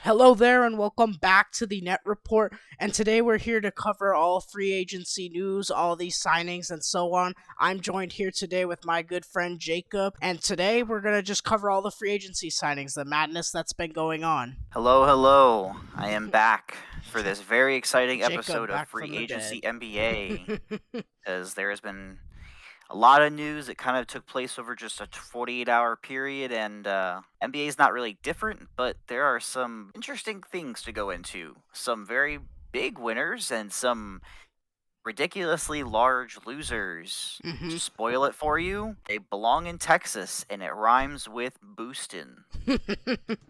Hello there, and welcome back to the Net Report. And today we're here to cover all free agency news, all these signings, and so on. I'm joined here today with my good friend Jacob, and today we're gonna just cover all the free agency signings, the madness that's been going on. Hello, hello. I am back for this very exciting Jacob episode of back Free from the dead. Agency NBA, as there has been a lot of news that kind of took place over just a 48-hour period, and NBA is not really different, but there are some interesting things to go into. Some very big winners and some ridiculously large losers. hmm To spoil it for you, they belong in Texas, and it rhymes with boostin'.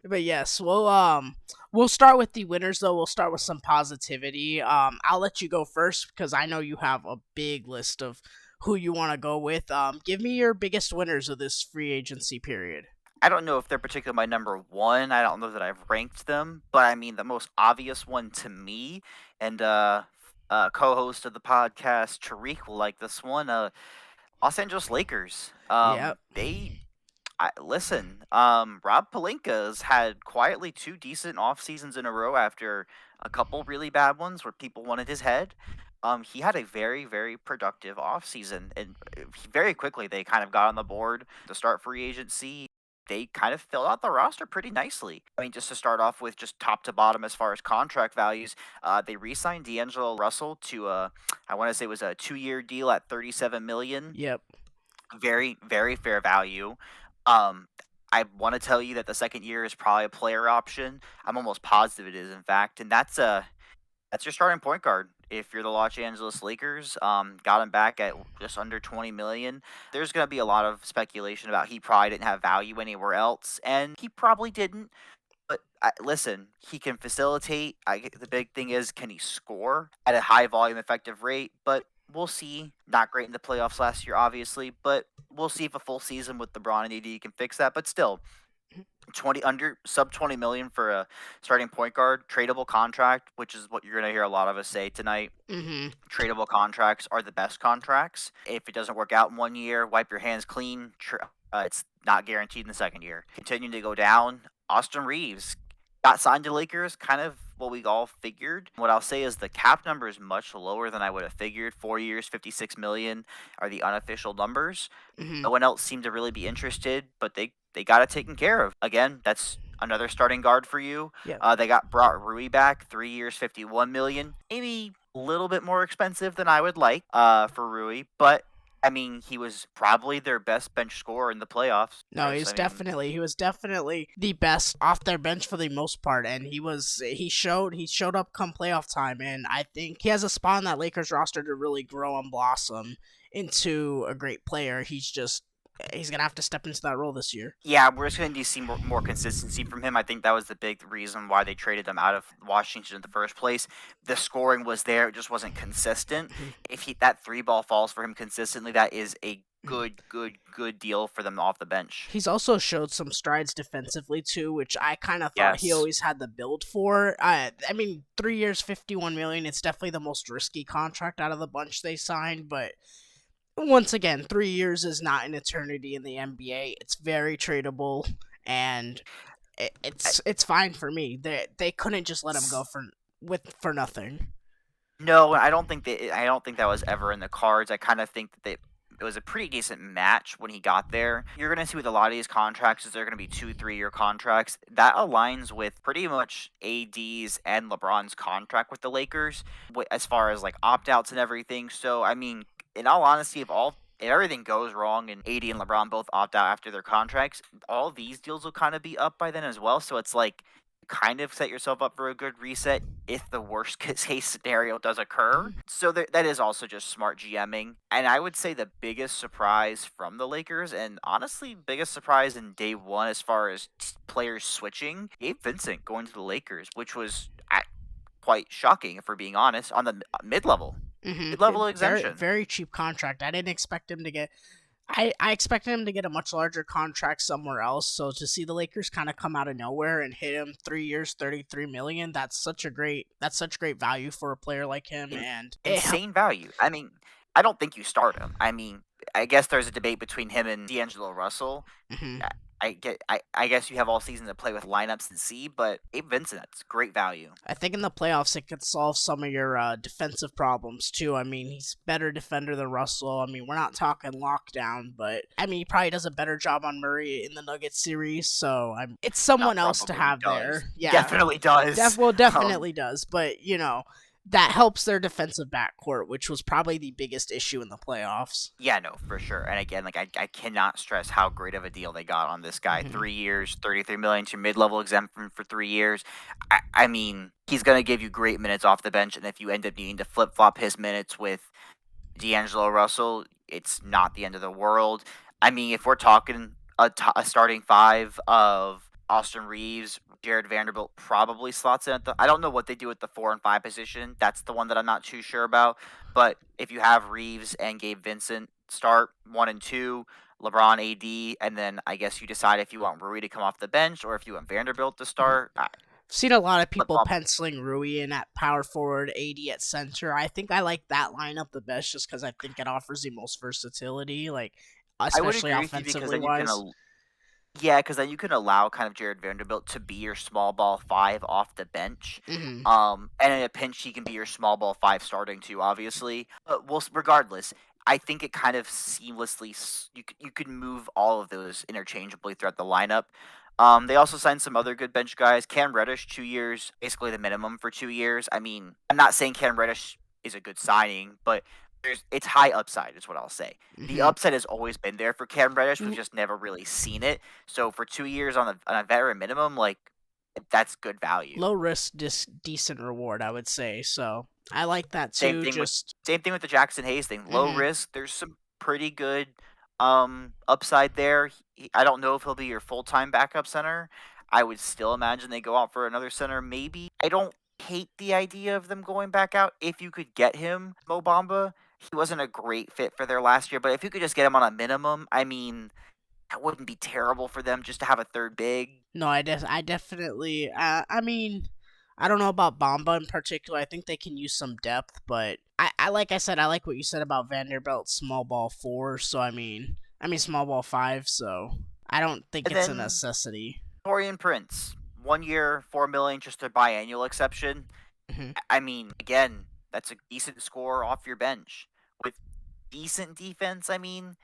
but yes, we'll start with the winners though. We'll start with some positivity. I'll let you go first because I know you have a big list of who you want to go with. Give me your biggest winners of this free agency period. I don't know if they're particularly my number one. I don't know that I've ranked them, but I mean the most obvious one to me, and co-host of the podcast Tariq will like this one. Los Angeles Lakers. Yep. Listen. Rob Pelinka's had quietly two decent off seasons in a row after a couple really bad ones where people wanted his head. He had a very, very productive off season, and very quickly they kind of got on the board to start free agency. They kind of filled out the roster pretty nicely. I mean, just to start off with, just top to bottom as far as contract values, they re-signed D'Angelo Russell to I want to say it was a 2-year deal at 37 million. Yep. Very, very fair value. Um, I want to tell you that the second year is probably a player option. I'm almost positive it is, in fact, and that's your starting point guard. If you're the Los Angeles Lakers, got him back at just under 20 million. There's going to be a lot of speculation about he probably didn't have value anywhere else, and he probably didn't. But listen, he can facilitate. The big thing is, can he score at a high volume, effective rate? But we'll see. Not great in the playoffs last year, obviously, but we'll see if a full season with LeBron and AD can fix that. But still, 20 under sub 20 million for a starting point guard, tradable contract, which is what you're going to hear a lot of us say tonight. hmm Tradable contracts are the best contracts. If it doesn't work out in 1 year, wipe your hands clean. It's not guaranteed in the second year. Continuing to go down, Austin Reeves got signed to Lakers, kind of what we all figured. What I'll say is the cap number is much lower than I would have figured. 4 years, 56 million are the unofficial numbers. hmm No one else seemed to really be interested, but they got it taken care of. Again, that's another starting guard for you. Yep. They brought Rui back, 3 years, 51 million. Maybe a little bit more expensive than I would like for Rui, but I mean he was probably their best bench scorer in the playoffs. No, he was definitely the best off their bench for the most part, and he showed up come playoff time, and I think he has a spot on that Lakers roster to really grow and blossom into a great player. He's gonna have to step into that role this year. Yeah, we're just going to see more consistency from him. I think that was the big reason why they traded him out of Washington in the first place. The scoring was there; it just wasn't consistent. Mhm. If that three ball falls for him consistently, that is a Mhm. good deal for them off the bench. He's also showed some strides defensively too, which I kind of thought he Yes. always had the build for. I mean, 3 years, 51 million. It's definitely the most risky contract out of the bunch they signed, but once again, 3 years is not an eternity in the NBA. It's very tradable, and I, it's fine for me. They couldn't just let him go for nothing. no, I don't think that was ever in the cards. I kind of think that it was a pretty decent match when he got there. You're going to see with a lot of these contracts is they're going to be 2 3 year contracts. That aligns with pretty much AD's and LeBron's contract with the Lakers as far as like opt outs and everything. So I mean, in all honesty, if everything goes wrong and AD and LeBron both opt out after their contracts, all these deals will kind of be up by then as well. So it's like kind of set yourself up for a good reset if the worst case scenario does occur. So that is also just smart GMing. And I would say the biggest surprise from the Lakers, and honestly, biggest surprise in day one as far as players switching, Gabe Vincent going to the Lakers, which was quite shocking, if we're being honest, on the mid level Very exemption. very cheap contract. I didn't expect him to get. I expected him to get a much larger contract somewhere else. So to see the Lakers kind of come out of nowhere and hit him 3 years, 33 million, that's such great value for a player like him. In, And insane value. I mean, I don't think you start him. I mean, I guess there's a debate between him and D'Angelo Russell. mhm. I I guess you have all season to play with lineups and see, but Abe Vincent, that's great value. I think in the playoffs it could solve some of your defensive problems too. I mean, he's better defender than Russell. I mean, we're not talking lockdown, but I mean, he probably does a better job on Murray in the Nuggets series. So it's someone Not else to probably, he have does. there. He Yeah, definitely does. definitely does. But that helps their defensive backcourt, which was probably the biggest issue in the playoffs. Yeah, no, for sure. And again, like I cannot stress how great of a deal they got on this guy. Mhm. 3 years, 33 million to mid-level exemption for 3 years. I mean, he's gonna give you great minutes off the bench, and if you end up needing to flip-flop his minutes with D'Angelo Russell, it's not the end of the world. I mean, if we're talking a starting five of Austin Reeves, Jared Vanderbilt probably slots in at the. I don't know what they do at the 4 and 5 position. That's the one that I'm not too sure about. But if you have Reeves and Gabe Vincent start 1 and 2, LeBron, AD, and then I guess you decide if you want Rui to come off the bench or if you want Vanderbilt to Mhm. start. Seen a lot of Flip people flop. penciling Rui in at power forward, AD at center. I think I like that lineup the best just because I think it offers the most versatility, like I would especially agree with you because offensively then you can wise. yeah, because then you can allow kind of Jared Vanderbilt to be your small ball five off the bench. Hmm. And in a pinch, he can be your small ball five starting too, obviously. But regardless, I think it kind of seamlessly you can move all of those interchangeably throughout the lineup. They also signed some other good bench guys. Cam Reddish, 2 years, basically the minimum for 2 years. I mean, I'm not saying Cam Reddish is a good signing, but it's high upside, is what I'll say. The Hmm. upside has always been there for Cam Reddish. We've just never really seen it. So for 2 years on a veteran minimum, like that's good value. Low risk, decent reward, I would say. So I like that Same too. thing with Just same thing with the Jackson Hayes thing. Low hmm risk. There's some pretty good upside there. I don't know if he'll be your full time backup center. I would still imagine they go out for another center. Maybe I don't hate the idea of them going back out if you could get him Mo Bamba. He wasn't a great fit for their last year, but if you could just get him on a minimum, I mean, that wouldn't be terrible for them just to have a third big. no, I definitely. I mean, I don't know about Bamba in particular. I think they can use some depth, but I like I said, I like what you said about Vanderbilt small ball four. So I mean small ball five. So I don't think And it's a then necessity. Torian Prince, 1 year, 4 million, just a biannual exception. Hmm. I mean, again, that's a decent score off your bench with decent defense. I mean,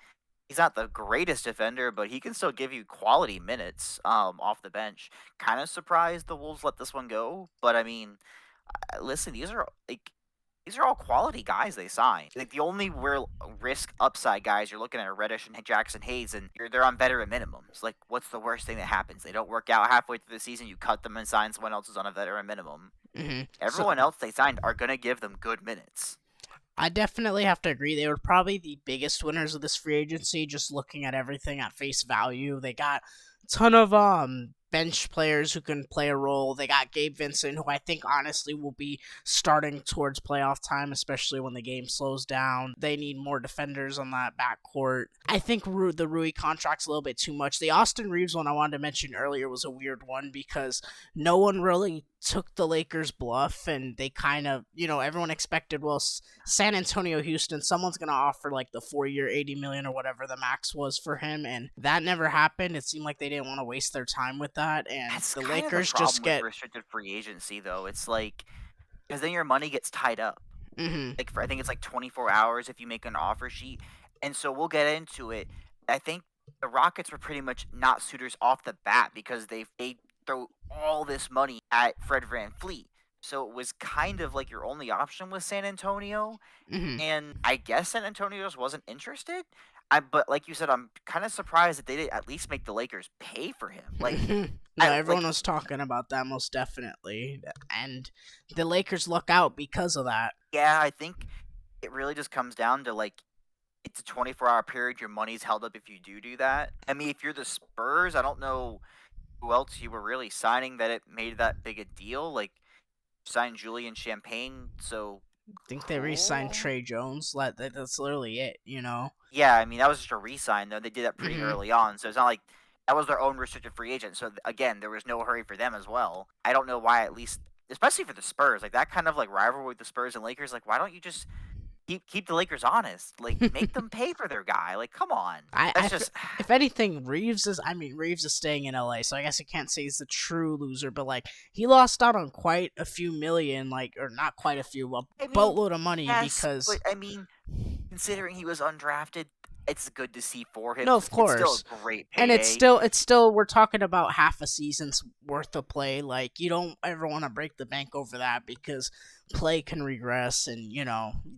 he's not the greatest defender, but he can still give you quality minutes off the bench. Kind of surprised the Wolves let this one go, but I mean, listen, these are all quality guys they signed. Like the only real risk upside guys you're looking at are Reddish and Jackson Hayes, and they're on veteran minimums. Like, what's the worst thing that happens? They don't work out halfway through the season. You cut them and sign someone else who's on a veteran minimum. Hmm. So Everyone else they signed are gonna give them good minutes. I definitely have to agree. They were probably the biggest winners of this free agency. Just looking at everything at face value, they got a ton of bench players who can play a role. They got Gabe Vincent, who I think honestly will be starting towards playoff time, especially when the game slows down. They need more defenders on that backcourt. I think the Rui contract's a little bit too much. The Austin Reeves one I wanted to mention earlier was a weird one because no one really took the Lakers' bluff, and they kind of, everyone expected, well, San Antonio, Houston, someone's gonna offer like the 4 year, 80 million or whatever the max was for him, and that never happened. It seemed like they didn't want to waste their time with that, and That's the kind of the Lakers just problem with get. restricted free agency, though. It's like because then your money gets tied up. Hmm. Like for I think it's like 24 hours if you make an offer sheet, and so we'll get into it. I think the Rockets were pretty much not suitors off the bat because they throw all this money at Fred VanVleet. So it was kind of like your only option was San Antonio, Hmm. and I guess San Antonio just wasn't interested. But like you said, I'm kind of surprised that they didn't at least make the Lakers pay for him. Like No, I everyone like was talking about that most definitely, and the Lakers luck out because of that. yeah, I think it really just comes down to like it's a 24-hour period. Your money's held up if you do that. I mean, if you're the Spurs, I don't know who else you were really signing that it made that big a deal. Like signed Julian Champagne, so I think they re-signed cool. Trey Jones. That's literally it. Yeah, I mean that was just a re-sign though. They did that pretty Hmm. early on, so it's not like that was their own restricted free agent. So again, there was no hurry for them as well. I don't know why, at least especially for the Spurs, like that kind of like rivalry with the Spurs and Lakers. Like, why don't you just keep the Lakers honest. Like, make them pay for their guy. Like, come on. That's just if anything, Reeves is staying in LA, so I guess you can't say he's the true loser, but like he lost out on quite a few million, like, or not quite a few, a I mean, boatload of money yes, because but I mean, considering he was undrafted, it's good to see for him. no, of It's still course. a great And payday. it's still we're talking about half a season's worth of play. Like you don't ever want to break the bank over that because play can regress and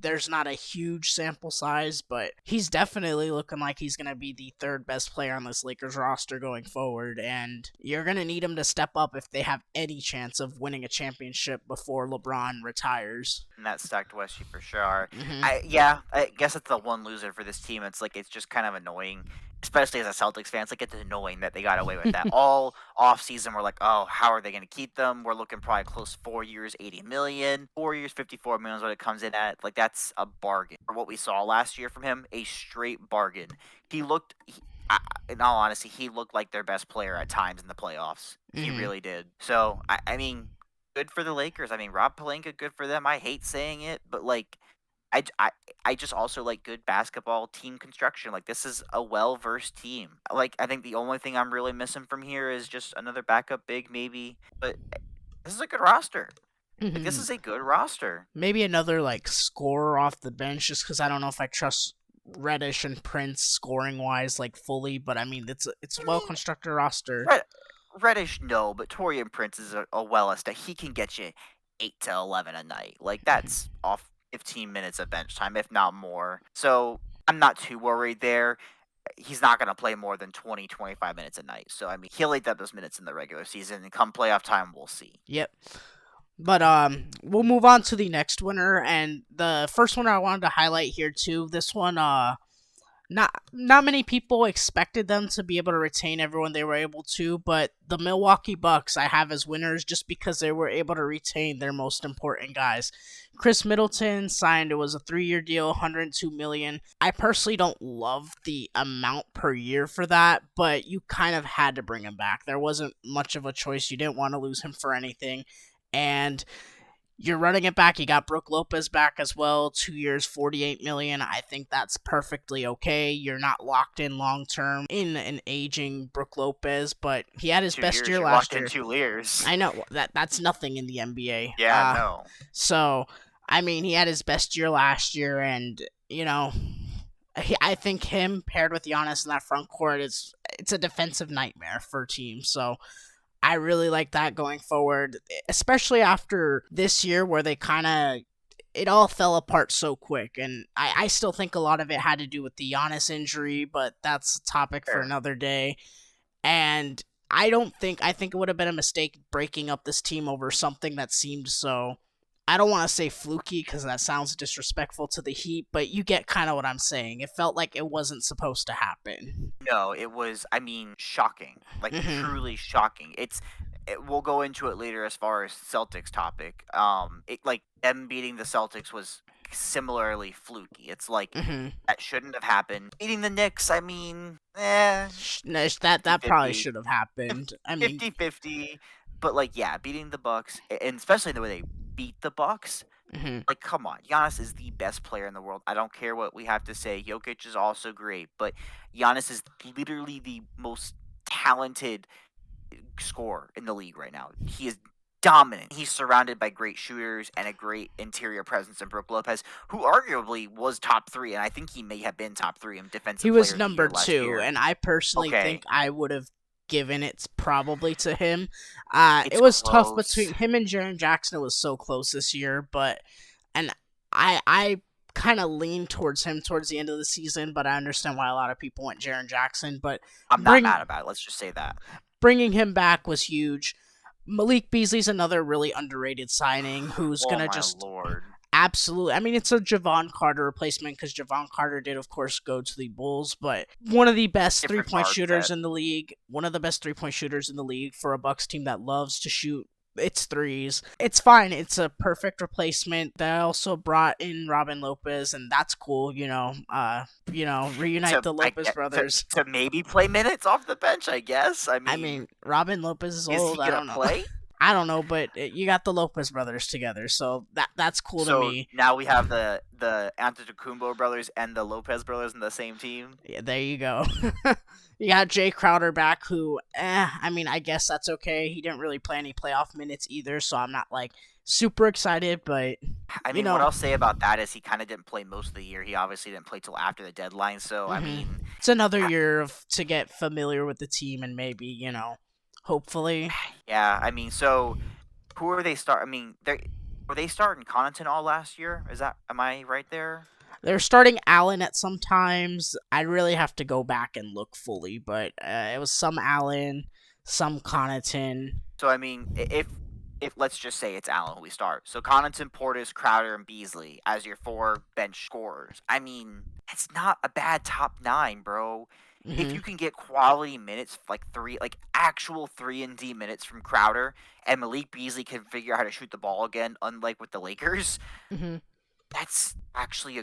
there's not a huge sample size, but he's definitely looking like he's going to be the third best player on this Lakers roster going forward, and you're going to need him to step up if they have any chance of winning a championship before LeBron retires. And that stacked Westie for sure. Mm-hmm. I guess it's the one loser for this team. It's like, it's just kind of annoying, especially as a Celtics fan. It's like, it's annoying that they got away with that. All off season, we're like, oh, how are they going to keep them? We're looking probably close 4 years, 80 million. 4 years, 54 million is what it comes in at. Like, that's a bargain. For what we saw last year from him, a straight bargain. In all honesty, he looked like their best player at times in the playoffs. He really did. So, I mean, good for the Lakers. I mean, Rob Pelinka, good for them. I hate saying it, but like, I just also like good basketball team construction. Like, this is a well-versed team. Like, I think the only thing I'm really missing from here is just another backup big, maybe. But this is a good roster. Like, this is a good roster. Maybe another like scorer off the bench, just because I don't know if I trust Reddish and Prince scoring wise like fully. But I mean, it's a well constructed roster. Reddish, no, but Torian Prince is a well-established. He can get you 8 to 11 a night. Like, that's off 15 minutes of bench time, if not more. So I'm not too worried there. He's not going to play more than 20, 25 minutes a night. So, I mean, he'll eat up those minutes in the regular season, and come playoff time, we'll see. Yep. But we'll move on to the next winner, and the first one I wanted to highlight here too. This one, not many people expected them to be able to retain everyone they were able to, but the Milwaukee Bucks I have as winners just because they were able to retain their most important guys. Chris Middleton signed, it was a 3-year deal, $102 million. I personally don't love the amount per year for that, but you kind of had to bring him back. There wasn't much of a choice. You didn't want to lose him for anything. And you're running it back. You got Brook Lopez back as well. 2 years, $48 million. I think that's perfectly okay. You're not locked in long term in an aging Brook Lopez, but he had his best year last year. Locked in 2 years. I know that's nothing in the NBA. Yeah, no. So I mean, he had his best year last year, and I think him paired with Giannis in that front court it's a defensive nightmare for teams. So I really like that going forward, especially after this year where they it all fell apart so quick. And I still think a lot of it had to do with the Giannis injury, but that's a topic for another day. And I think it would have been a mistake breaking up this team over something that seemed so, I don't want to say fluky because that sounds disrespectful to the Heat, but you get kind of what I'm saying. It felt like it wasn't supposed to happen. No, it was, shocking. Like, truly shocking. We'll go into it later as far as Celtics topic. Them beating the Celtics was similarly fluky. It's like, that shouldn't have happened. Beating the Knicks, That probably should have happened. 50-50. But, beating the Bucks, and especially the way they beat the Bucks, like, come on. Giannis is the best player in the world. I don't care what we have to say. Jokic is also great, but Giannis is literally the most talented scorer in the league right now. He is dominant. He's surrounded by great shooters and a great interior presence in Brook Lopez, who arguably was top 3, and I think he may have been top 3 in defensive. He was number 2, and I personally think I would have given it probably to him. It was close. Tough between him and Jaren Jackson. It was so close this year, and I kind of leaned towards him towards the end of the season, but I understand why a lot of people went Jaren Jackson. But I'm not mad about it. Let's just say that bringing him back was huge. Malik Beasley's another really underrated signing who's gonna just Lord. Absolutely. It's a Javon Carter replacement because Javon Carter did, of course, go to the Bulls, but one of the best three-point shooters in the league. One of the best three-point shooters in the league for a Bucks team that loves to shoot its threes. It's fine. It's a perfect replacement. They also brought in Robin Lopez, and that's cool. Reunite the Lopez brothers to maybe play minutes off the bench. I guess. Robin Lopez is old. He gonna play? I don't know, but you got the Lopez brothers together, so that's cool to So me. now we have the Antetokounmpo brothers and the Lopez brothers in the same team. Yeah, there you go. You got Jay Crowder back, who, I mean, I guess that's okay. He didn't really play any playoff minutes either, so I'm not like super excited, but I you mean, what know, I'll say about that is he kind of didn't play most of the year. He obviously didn't play till after the deadline. So I hmm mean, it's another year to get familiar with the team and maybe hopefully yeah. I mean, so who are they start? I mean, they were they starting Connaughton all last year? Am I right there? they're starting Allen at some times. I really have to go back and look fully, but it was some Allen, some Connaughton. So I mean, if let's just say it's Allen who we start. So Connaughton, Portis, Crowder, and Beasley as your four bench scorers. I mean, it's not a bad top nine, bro. If hmm you can get quality minutes, like actual 3-and-D minutes from Crowder, and Malik Beasley can figure out how to shoot the ball again, unlike with the Lakers, hmm that's actually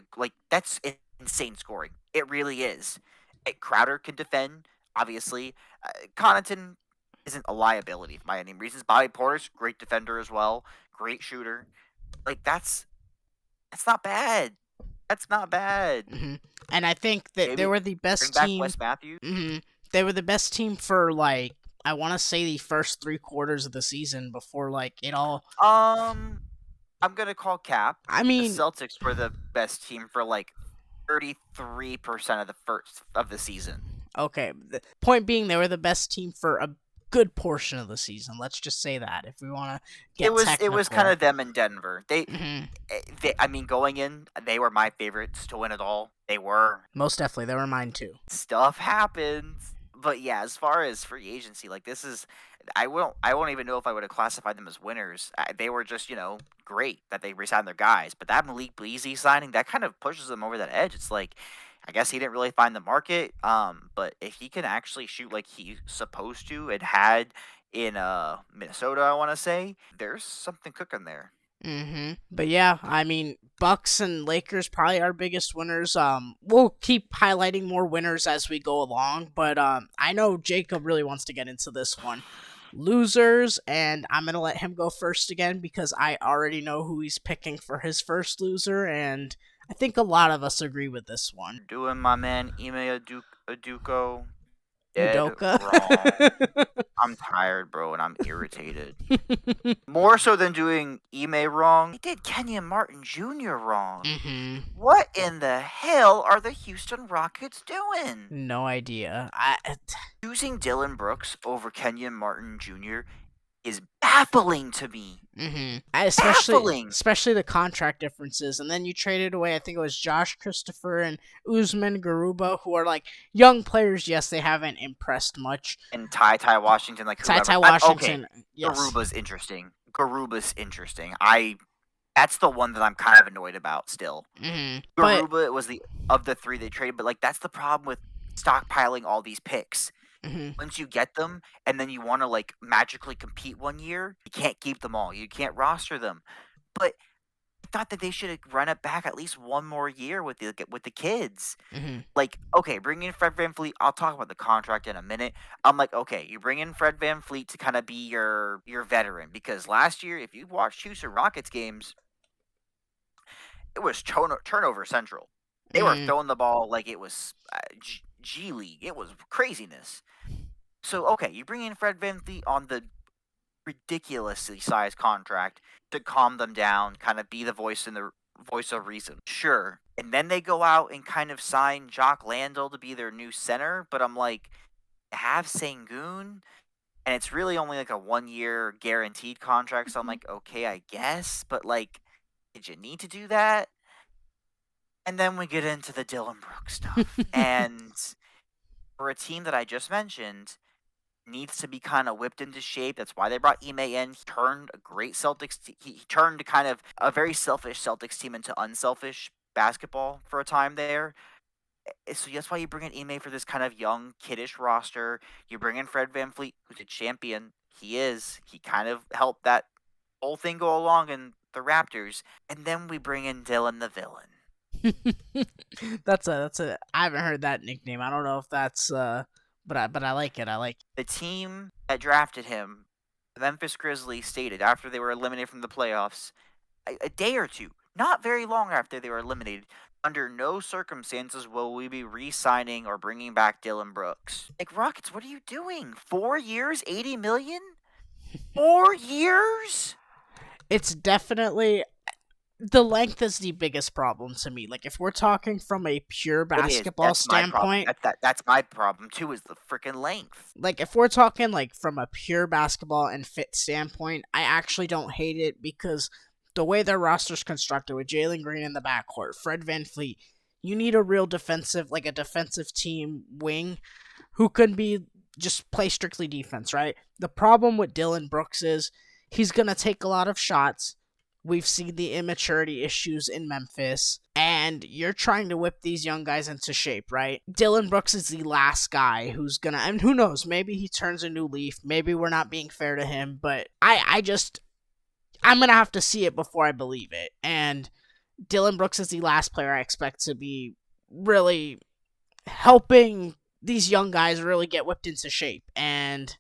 that's insane scoring. It really is. Crowder can defend, obviously. Connaughton isn't a liability by any reasons. Bobby Porter's great defender as well, great shooter. Like that's not bad. That's not bad. hmm And I think that they Maybe were the bring best back team. Wes Matthews. They were the best team for like I want to say the first 3 quarters of the season before like it all. Um, I'm gonna call cap. I The mean, Celtics were the best team for like 33% of the first of the season. okay. The point being, they were the best team for a good portion of the season. Let's just say that if we want to It get was kind technical. of them in Denver. hmm I mean, going in, they were my favorites to win it all. They were. Most definitely, they were mine too. Stuff happens, but yeah, as far as free agency, like this is, I won't even know if I would have classified them as winners. They were just, great that they re-signed their guys. But that Malik Beasley signing, that kind of pushes them over that edge. It's like, I guess he didn't really find the market. But if he can actually shoot like he's supposed to and had in Minnesota, I want to say, there's something cooking there. But yeah, I mean, Bucks and Lakers probably our biggest winners. We'll keep highlighting more winners as we go along, but I know Jacob really wants to get into this one. Losers, and I'm gonna let him go first again because I already know who he's picking for his first loser, and I think a lot of us agree with this one. Doing my man Ime Aduko dead Udoka. wrong. I'm tired, bro, and I'm irritated. More so than doing Ime wrong, they did Kenyon Martin Jr. wrong. What in the hell are the Houston Rockets doing? No idea. Choosing Dylan Brooks over Kenyon Martin Jr. is baffling to me. Baffling. Especially the contract differences, and then you traded away. I think it was Josh Christopher and Usman Garuba, who are like young players. Yes, they haven't impressed much. And Ty Washington, like whoever. Ty Washington, Okay, yes. Garuba's interesting. That's the one that I'm kind of annoyed about still. Garuba was of the three they traded, but like that's the problem with stockpiling all these picks. Once you get them, and then you want to like magically compete one year, you can't keep them all. You can't roster them. But I thought that they should have run it back at least one more year with the kids. Like, okay, bring in Fred VanVleet. I'll talk about the contract in a minute. I'm like, okay, you bring in Fred VanVleet to kind of be your veteran because last year, if you watched Houston Rockets games, it was turnover central. They were throwing the ball like it was G League. It was craziness. So, okay, you bring in Fred VanVleet on the ridiculously sized contract to calm them down, kind of be the voice of reason. Sure. And then they go out and kind of sign Jock Landale to be their new center, but I'm like, have Sengun, and it's really only like a 1-year guaranteed contract, so I'm like, okay, I guess, but like, did you need to do that? And then we get into the Dylan Brooks stuff. And for a team that I just mentioned, needs to be kind of whipped into shape. That's why they brought Ime in. He turned a great Celtics. He turned kind of a very selfish Celtics team into unselfish basketball for a time there. So that's why you bring in Ime for this kind of young, kiddish roster. You bring in Fred VanVleet, who's a champion. He is. He kind of helped that whole thing go along in the Raptors. And then we bring in Dylan the Villain. that's a. I haven't heard that nickname. I don't know if that's but I like it. I like it. The team that drafted him the Memphis Grizzlies stated after they were eliminated from the playoffs, a day or two, not very long after they were eliminated, under no circumstances will we be re-signing or bringing back Dylan Brooks. Like, Rockets, what are you doing? 4 years, $80 million? 4 years? It's definitely the length is the biggest problem to me. Like, if we're talking from a pure basketball That's my problem. standpoint, That's my problem too, is the freaking length. like if we're talking like from a pure basketball and fit standpoint, I actually don't hate it because the way their roster's constructed with Jalen Green in the backcourt, Fred VanVleet, you need a real defensive, like a defensive team wing who can be just play strictly defense, right? The problem with Dylan Brooks is he's gonna take a lot of shots. We've seen the immaturity issues in Memphis, and you're trying to whip these young guys into shape, right? Dylan Brooks is the last guy who's gonna, and who knows, maybe he turns a new leaf. Maybe we're not being fair to him, but I'm gonna have to see it before I believe it. And Dylan Brooks is the last player I expect to be really helping these young guys really get whipped into shape. And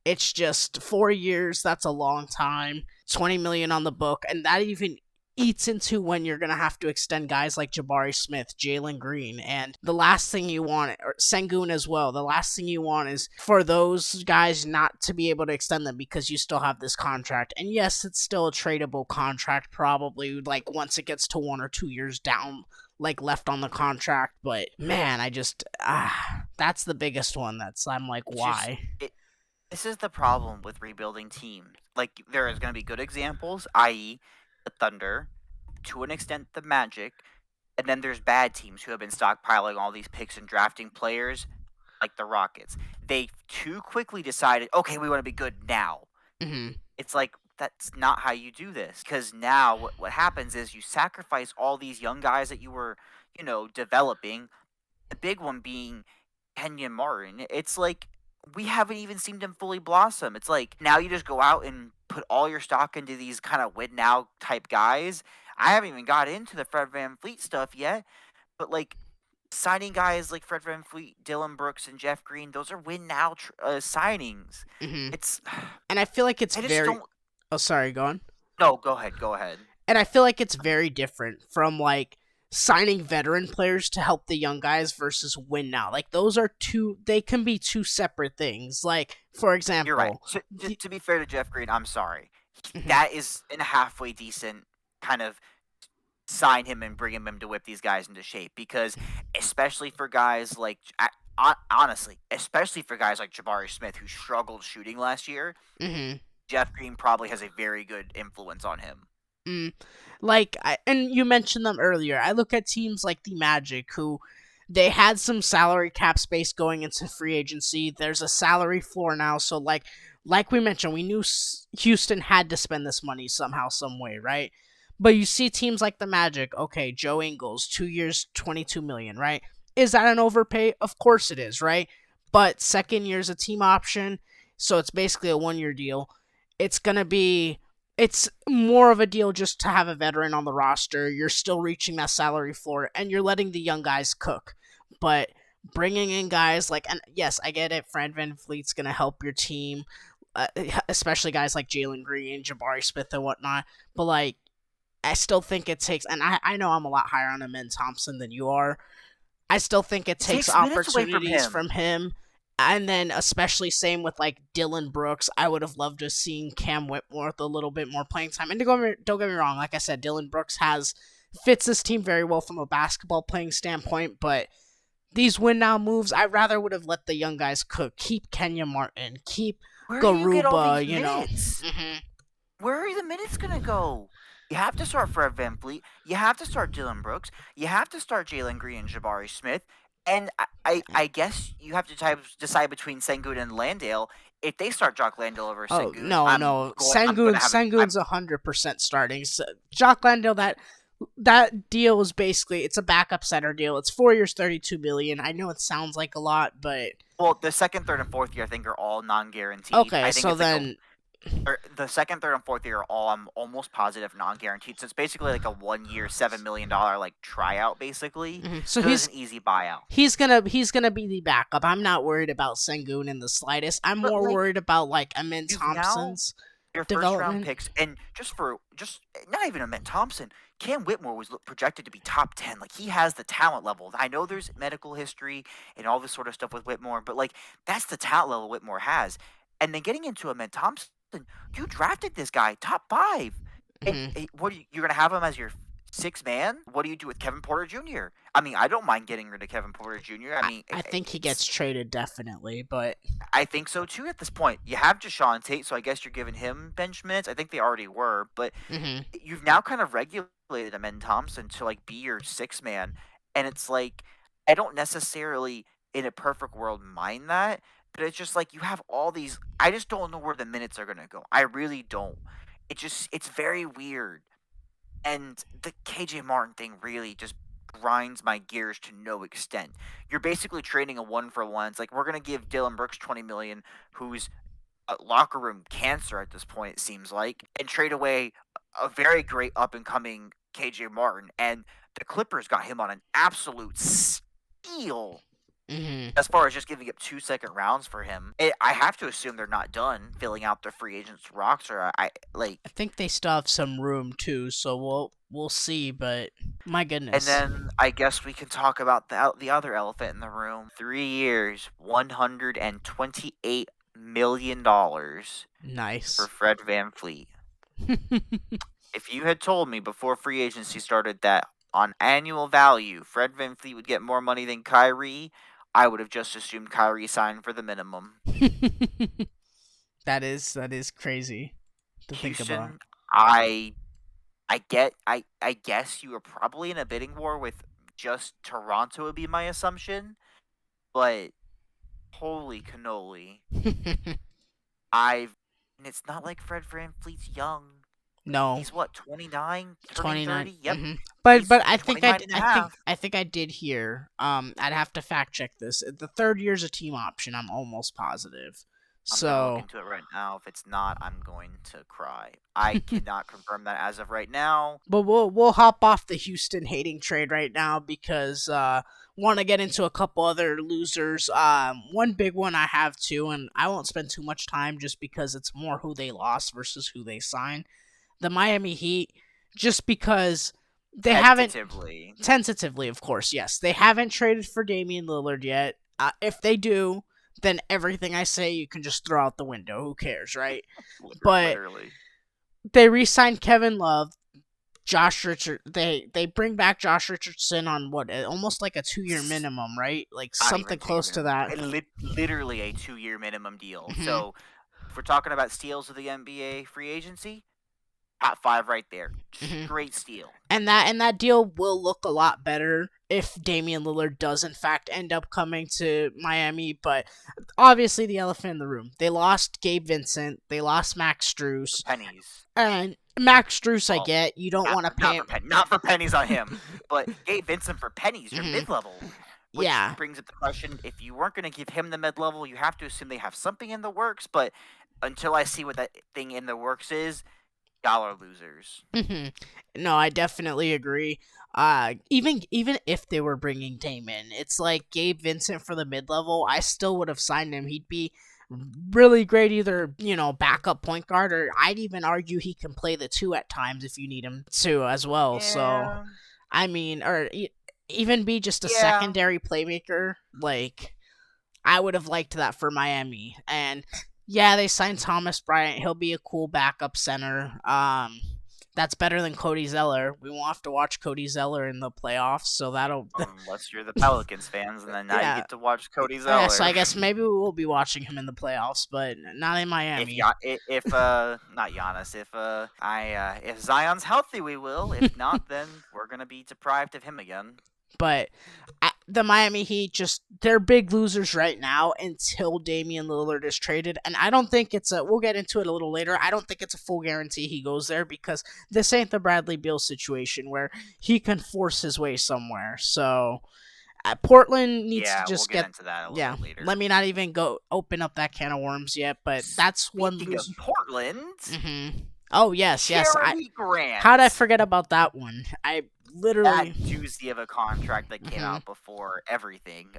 it's just 4 years. That's a long time. 20 million on the book, and that even eats into when you're gonna have to extend guys like Jabari Smith, Jalen Green, and the last thing you want, or Sengun as well. The last thing you want is for those guys not to be able to extend them because you still have this contract. And yes, it's still a tradable contract, probably like once it gets to 1 or 2 years down, like left on the contract. But man, that's the biggest one. I'm like, why? This is the problem with rebuilding teams. Like, there is going to be good examples, i.e., the Thunder, to an extent the Magic, and then there's bad teams who have been stockpiling all these picks and drafting players, like the Rockets. They too quickly decided, okay, we want to be good now. Mm-hmm. It's like, that's not how you do this. Because now what happens is you sacrifice all these young guys that you were, developing, the big one being Kenyon Martin. It's like, we haven't even seen him fully blossom. It's like, now you just go out and put all your stock into these kind of win now type guys. I haven't even got into the Fred VanVleet stuff yet, but like signing guys like Fred VanVleet, Dylan Brooks, and Jeff Green, those are win now signings. Mm-hmm. It's, and I feel like it's I just very. don't. Oh, sorry. Go on. No, go ahead. And I feel like it's very different from like signing veteran players to help the young guys versus win now. Like those are they can be two separate things. Like, for example, You're right. So, to be fair to Jeff Green, I'm sorry. Mhm. That is in a halfway decent kind of sign him and bring him to whip these guys into shape, because especially for guys like, honestly, especially for guys like Jabari Smith, who struggled shooting last year, Mhm. Jeff Green probably has a very good influence on him. And you mentioned them earlier. I look at teams like the Magic, who they had some salary cap space going into free agency. There's a salary floor now, so like we mentioned, we knew Houston had to spend this money somehow, some way, right? But you see teams like the Magic. Okay, Joe Ingles, 2 years, 22 million, right? Is that an overpay? Of course it is, right? But second year's a team option, so it's basically a 1-year deal. It's more of a deal just to have a veteran on the roster. You're still reaching that salary floor, and you're letting the young guys cook. But bringing in guys like, and yes, I get it, Fred VanVleet's going to help your team, especially guys like Jalen Green, Jabari Smith, and whatnot. But, like, I still think it takes, and I know I'm a lot higher on Amen Thompson than you are. I still think it takes opportunities from him. And then, especially same with like Dylan Brooks, I would have loved to have seen Cam Whitmore with a little bit more playing time. And don't get me wrong, like I said, Dylan Brooks fits this team very well from a basketball playing standpoint. But these win now moves, I rather would have let the young guys cook. Keep Kenyon Martin, keep Garuba, Mm-hmm. Where are the minutes gonna go? You have to start Fred VanVleet. You have to start Dylan Brooks. You have to start Jalen Green and Jabari Smith. And I guess you have to decide between Sengun and Landale. If they start Jock Landale over Sengun, no. Sengun's 100% starting. So, Jock Landale, that deal is basically, it's a backup center deal. It's 4 years, 32 million. I know it sounds like a lot, but well, the second, third, and fourth year I think are all non-guaranteed. Okay, so then or the second, third, and fourth year are all, I'm almost positive, non-guaranteed. So it's basically like a 1 year, $7 million like tryout, basically. So So there's an easy buyout. he's gonna be the backup. I'm not worried about Sengun in the slightest. I'm But more like worried about like Amin you've now Thompson's your first round development. picks, and just not even Amit Thompson. Cam Whitmore was projected to be top 10. Like he has the talent level. I know there's medical history and all this sort of stuff with Whitmore, but like that's the talent level Whitmore has. And then getting into Amit Thompson, you drafted this guy top 5, and Hmm. what you're gonna have him as your sixth man? What do you do with Kevin Porter Jr.? I mean, I don't mind getting rid of Kevin Porter Jr. I mean, I think he it's gets traded definitely, but I think so too at this point. You have Jashawn Tate, so I guess you're giving him bench minutes. I think they already were, but hmm you've now kind of regulated Amen Thompson to like be your six man, and it's like I don't necessarily in a perfect world mind that, but it's just like you have all these. I just don't know where the minutes are gonna go. I really don't. It's very weird, and the KJ Martin thing really just grinds my gears to no extent. You're basically trading a one for one. It's like we're gonna give Dylan Brooks 20 million, who's a locker room cancer at this point, it seems like, and trade away a very great up and coming KJ Martin. And the Clippers got him on an absolute steal hmm as far as just giving up 2 second rounds for him. I have to assume they're not done filling out the free agents roster. I like, I think they still have some room too, so we'll see. But my and goodness, then I guess we can talk about the other elephant in the room. 3 years, $128 million for nice. Fred VanVleet. If you had told me before free agency started that on annual value, Fred VanVleet would get more money than Kyrie, I would have just assumed Kyrie signed for the minimum. That is crazy to think about. Houston, I guess you were probably in a bidding war with just Toronto would be my assumption, but holy cannoli. And it's not like Fred VanVleet's young. No, He's what, 29, turning 29. 30? Yep. But He's I think 29 and a half. I think I did hear. I'd have to fact check this. The third year's a team option. I'm almost positive. I'm gonna look So, into it right now. If it's not, I'm going to cry. I cannot confirm that as of right now. but we'll hop off the Houston hating trade right now because want to get into a couple other losers. One big one I have too, and I won't spend too much time just because it's more who they lost versus who they signed. The Miami Heat, just because they haven't Tentatively. tentatively, of course, yes, they haven't traded for Damian Lillard yet. If they do, then everything I say you can just throw out the window. Who cares, right? But Literally. they re-signed Kevin Love, Josh Richard. They bring back Josh Richardson on what almost like a 2-year minimum, right? Like Not something even 2 year close to minimum. that. Literally a 2 year minimum deal. Mhm. So if we're talking about steals of the NBA free agency, top 5 right there. Mhm. Great steal. And that deal will look a lot better if Damian Lillard does in fact end up coming to Miami. But obviously, the elephant in the room: they lost Gabe Vincent, they lost Max Struess, Pennies. and Max Struess, I Well, get you don't want to pay him. not for pennies on him, but Gabe Vincent for pennies, you're Mhm. mid level. Which Yeah. brings up the question: if you weren't going to give him the mid level, you have to assume they have something in the works. But until I see what that thing in the works is, y'all are losers. No, I definitely agree. Even if they were bringing Dame in, it's like Gabe Vincent for the mid level. I still would have signed him. He'd be really great, either backup point guard, or I'd even argue he can play the two at times if you need him to as well. So Yeah, I mean, or even be just a yeah. secondary playmaker. Like I would have liked that for Miami. And yeah, they signed Thomas Bryant. He'll be a cool backup center. That's better than Cody Zeller. We won't have to watch Cody Zeller in the playoffs, so that'll Unless you're the Pelicans fans, and then now you yeah. get to watch Cody Yeah, so Zeller. I guess maybe we will be watching him in the playoffs, but not in Miami. If not Giannis, if Zion's healthy, we will. If not, then we're gonna be deprived of him again. But the Miami Heat, they're big losers right now until Damian Lillard is traded. And I don't think we'll get into it a little later. I don't think it's a full guarantee he goes there because this ain't the Bradley Beal situation where he can force his way somewhere. So Portland needs to Yeah, we'll just get get. into that a little Yeah, bit later. let me not even go open up that can of worms yet, but that's one Speaking of loser. Portland, Oh yes, yes. Jeremy How'd I Grant. forget about that one? I That literally. doozy of a contract that came hmm out before everything.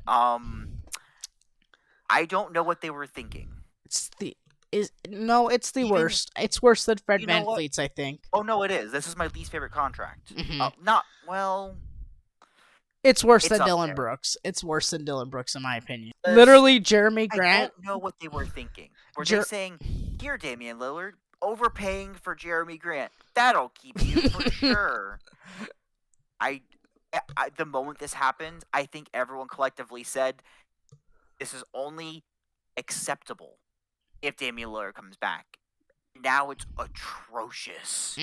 I don't know what they were thinking. It's the is no, it's the Even worst. It's worse than Fred you know Van what? Fleet's, I think. Oh no, it is. This is my least favorite contract. hmm Not well. It's worse It's than up Dylan there. Brooks. It's worse than Dylan Brooks in my opinion. Because Literally, Jeremy I Grant. don't know what they were thinking. Were they Jer- saying, "Here, Damian Lillard, overpaying for Jeremy Grant. That'll keep you for sure." I, the moment this happened, I think everyone collectively said, "This is only acceptable if Damian Lillard comes back." Now it's atrocious.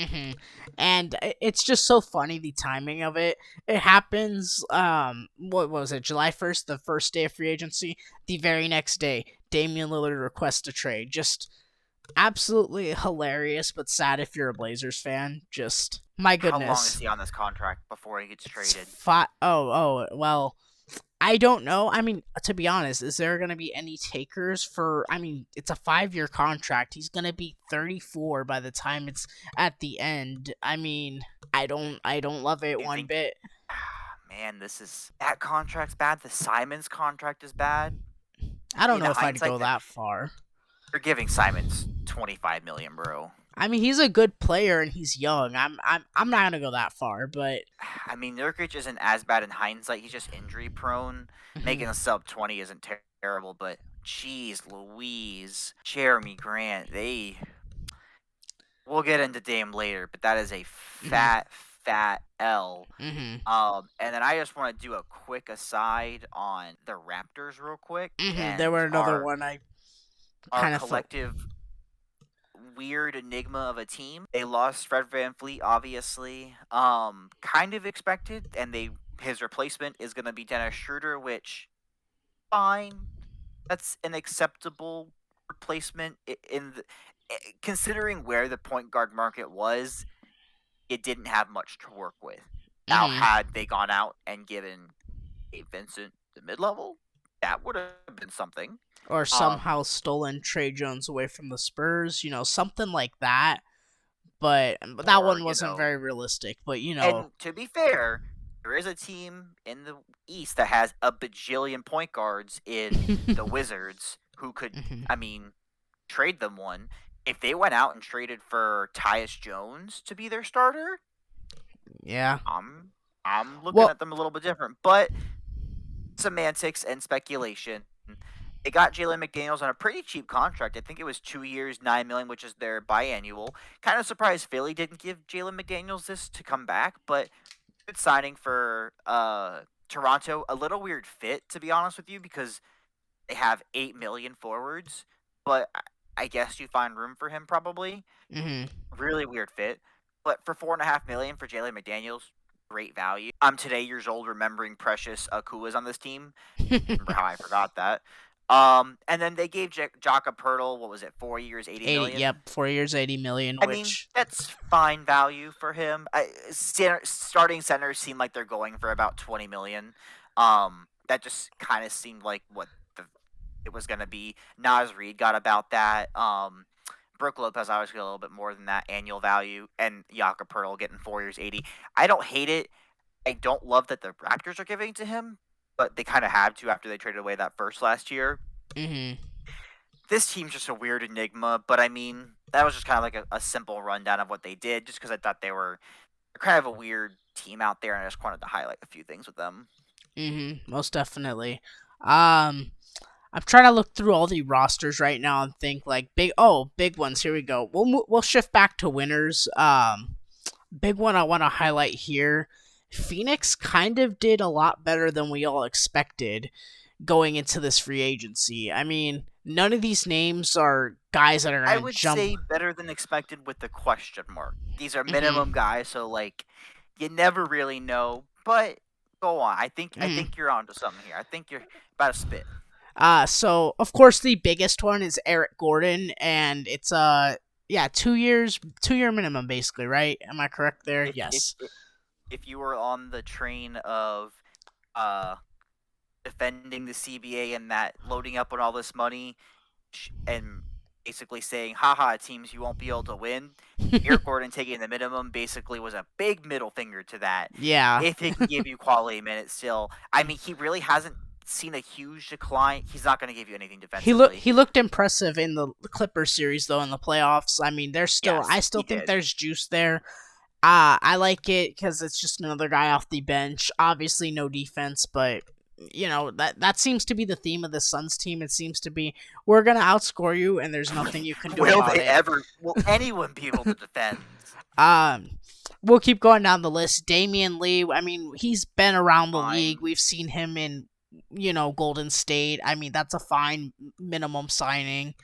And it's just so funny the timing of it. It happens. What was it? July 1st, the first day of free agency. The very next day, Damian Lillard requests a trade. Just absolutely hilarious, but sad if you're a Blazers fan. Just my How long is goodness. he on this contract before he gets It's traded? well. I don't know. I mean, to be honest, is there going to be any takers for? I mean, it's a 5-year contract. He's going to be 34 by the time it's at the end. I mean, I don't love it Do you one think? bit. Man, that contract's bad. The Simons contract is bad. I don't In know if I'd hindsight, go that far. you're giving Simons 25 million, bro. I mean, he's a good player and he's young. I'm not gonna go that far, but I mean, Nurkic isn't as bad in hindsight. He's just injury prone. Making a sub 20 isn't terrible, but geez Louise, Jeremy Grant, we'll get into Dame later, but that is a fat L. And then I just want to do a quick aside on the Raptors real quick there and were another one I our kind of thought. collective weird enigma of a team. They lost Fred Van Fleet, obviously. Kind of expected, and his replacement is gonna be Dennis Schroeder, which fine. That's an acceptable replacement considering where the point guard market was. It didn't have much to work with. Now, had they gone out and given Gabe Vincent the mid level, that would have been something. Or somehow stolen Trey Jones away from the Spurs, something like that. But that one wasn't very realistic. But and to be fair, there is a team in the East that has a bajillion point guards in the Wizards who could, I mean, trade them one. If they went out and traded for Tyus Jones to be their starter, yeah, I'm looking at them a little bit different. But semantics and speculation. They got Jalen McDaniels on a pretty cheap contract. I think it was 2 years, $9 million, which is their biannual. Kind of surprised Philly didn't give Jalen McDaniels this to come back, but good signing for Toronto. A little weird fit, to be honest with you, because they have 8 million forwards, but I guess you find room for him probably. Really weird fit, but for $4.5 million for Jalen McDaniels, great value. I'm today years old remembering Precious Akua's on this team. Remember how I forgot that. And then they gave Jakob Pertl, what was it, 4 years, 80 million? Yep, 4 years, 80 million. I mean, that's fine value for him. Starting centers seem like they're going for about 20 million. That just kind of seemed like what it was going to be. Naz Reid got about that. Brook Lopez obviously a little bit more than that annual value, and Jakob Pertl getting 4 years, 80. I don't hate it. I don't love that the Raptors are giving to him, but they kind of had to after they traded away that first last year. This team's just a weird enigma, but I mean, that was just kind of like a simple rundown of what they did, just because I thought they're kind of a weird team out there, and I just wanted to highlight a few things with them. Most definitely. I'm trying to look through all the rosters right now and think like big ones. Here we go. We'll shift back to winners. Big one I want to highlight here. Phoenix kind of did a lot better than we all expected going into this free agency. I mean, none of these names are guys that are going to jump. I would say better than expected with the question mark. These are minimum guys, so like you never really know. But go on. I think you're onto something here. I think you're about to spit. So of course the biggest one is Eric Gordon, and it's 2 year minimum basically, right? Am I correct there? Yes. If you were on the train of defending the CBA and that loading up on all this money and basically saying, haha, teams, you won't be able to win. Eric Gordon taking the minimum basically was a big middle finger to that. Yeah. If he can give you quality minutes still, I mean, he really hasn't seen a huge decline. He's not going to give you anything defensively. He looked impressive in the Clippers series though in the playoffs. I mean, I Yes, still he think did. there's juice there. I like it because it's just another guy off the bench. Obviously, no defense, but that seems to be the theme of the Suns team. It seems to be we're gonna outscore you, and there's nothing you can do about it. Will anyone be able to defend? Um, we'll keep going down the list. Damian Lee. I mean, he's been around the Fine. league. We've seen him in Golden State. I mean, that's a fine minimum signing.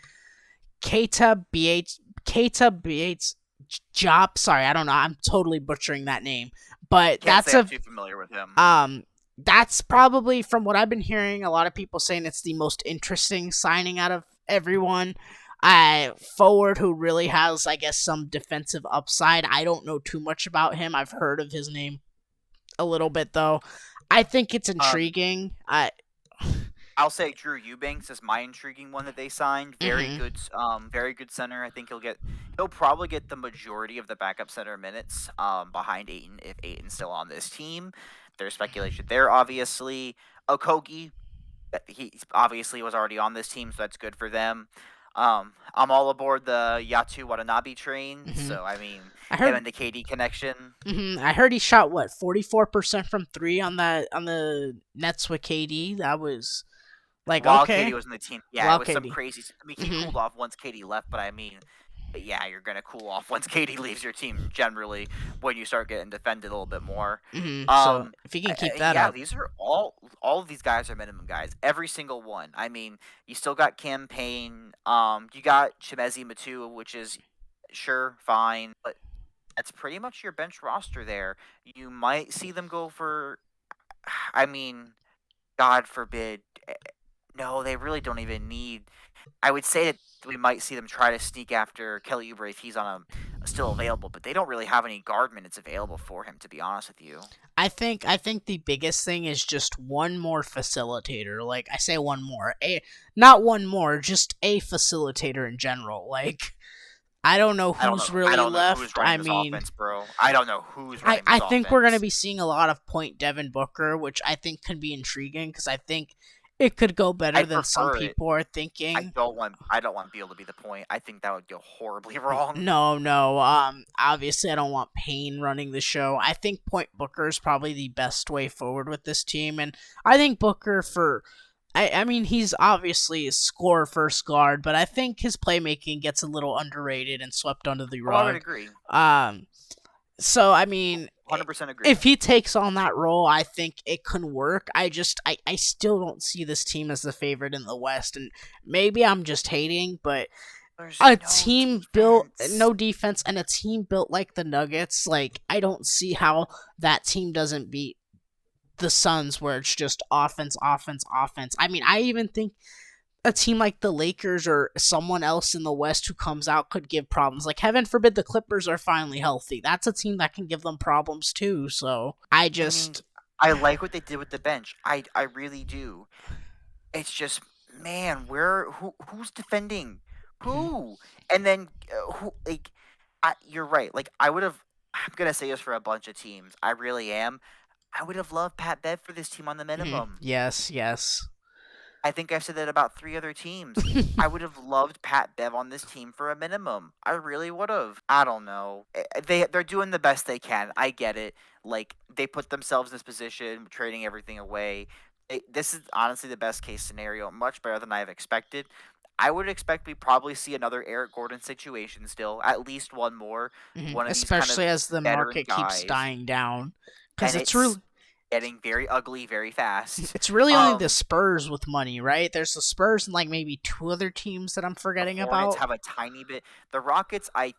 Keita Bates Job. Sorry, I don't know. I'm totally butchering that name, but Can't say I'm too familiar with him. That's probably from what I've been hearing. A lot of people saying it's the most interesting signing out of everyone. Forward who really has, I guess, some defensive upside. I don't know too much about him. I've heard of his name a little bit though. I think it's intriguing. I'll say Drew Eubanks is my intriguing one that they signed. Very good center. I think he'll probably get the majority of the backup center minutes behind Ayton if Ayton's still on this team. There's speculation there, obviously. Okogie, he obviously was already on this team, so that's good for them. I'm all aboard the Yatu Watanabe train, so I mean, him and the KD connection. I heard he shot 44% from three on the Nets with KD. That was like while okay. KD was in the team, yeah, it was some crazy. I mean, he cooled off once KD left, but I mean, yeah, you're gonna cool off once KD leaves your team. Generally, when you start getting defended a little bit more. So if you can keep that up, these are all of these guys are minimum guys. Every single one. I mean, you still got Campaign. You got Chimezi Matu, which is sure fine, but that's pretty much your bench roster there. You might see them go for. I mean, God forbid. No, they really don't even need. I would say that we might see them try to sneak after Kelly Oubre if he's on still available, but they don't really have any guard minutes available for him, to be honest with you. I think the biggest thing is just one more facilitator. Like I say, one more, not one more, just a facilitator in general. Like I don't know who's really left. Who's running this offense, bro. I don't know who's running this I think offense. we're gonna be seeing a lot of point Devin Booker, which I think can be intriguing because I think it could go better than some people are thinking. I don't want Beal to be the point. I think that would go horribly wrong. No. Obviously I don't want Payne running the show. I think point Booker is probably the best way forward with this team, and I think Booker I mean, he's obviously a score first guard, but I think his playmaking gets a little underrated and swept under the rug. I would agree. So I mean, 100% agree. If he takes on that role, I think it can work. I still don't see this team as the favorite in the West, and maybe I'm just hating, but team built no defense and a team built like the Nuggets, like I don't see how that team doesn't beat the Suns, where it's just offense. I mean, I even think a team like the Lakers or someone else in the West who comes out could give problems. Like, heaven forbid the Clippers are finally healthy. That's a team that can give them problems too. So I like what they did with the bench. I really do. It's just, man, who's defending who? And then who? Like, you're right. Like, I'm gonna say this for a bunch of teams. I really am. I would have loved Pat Bev for this team on the minimum. Yes. I think I've said that about 3 other teams. I would have loved Pat Bev on this team for a minimum. I really would have. I don't know. They're doing the best they can. I get it. Like, they put themselves in this position, trading everything away. This is honestly the best case scenario. Much better than I've expected. I would expect we probably see another Eric Gordon situation still. At least one more. One of especially these as the market keeps dying down. Because it's really getting very ugly very fast. It's really only the Spurs with money, right? There's the Spurs and like maybe 2 other teams that I'm forgetting about. The Hornets have a tiny bit. The Rockets, I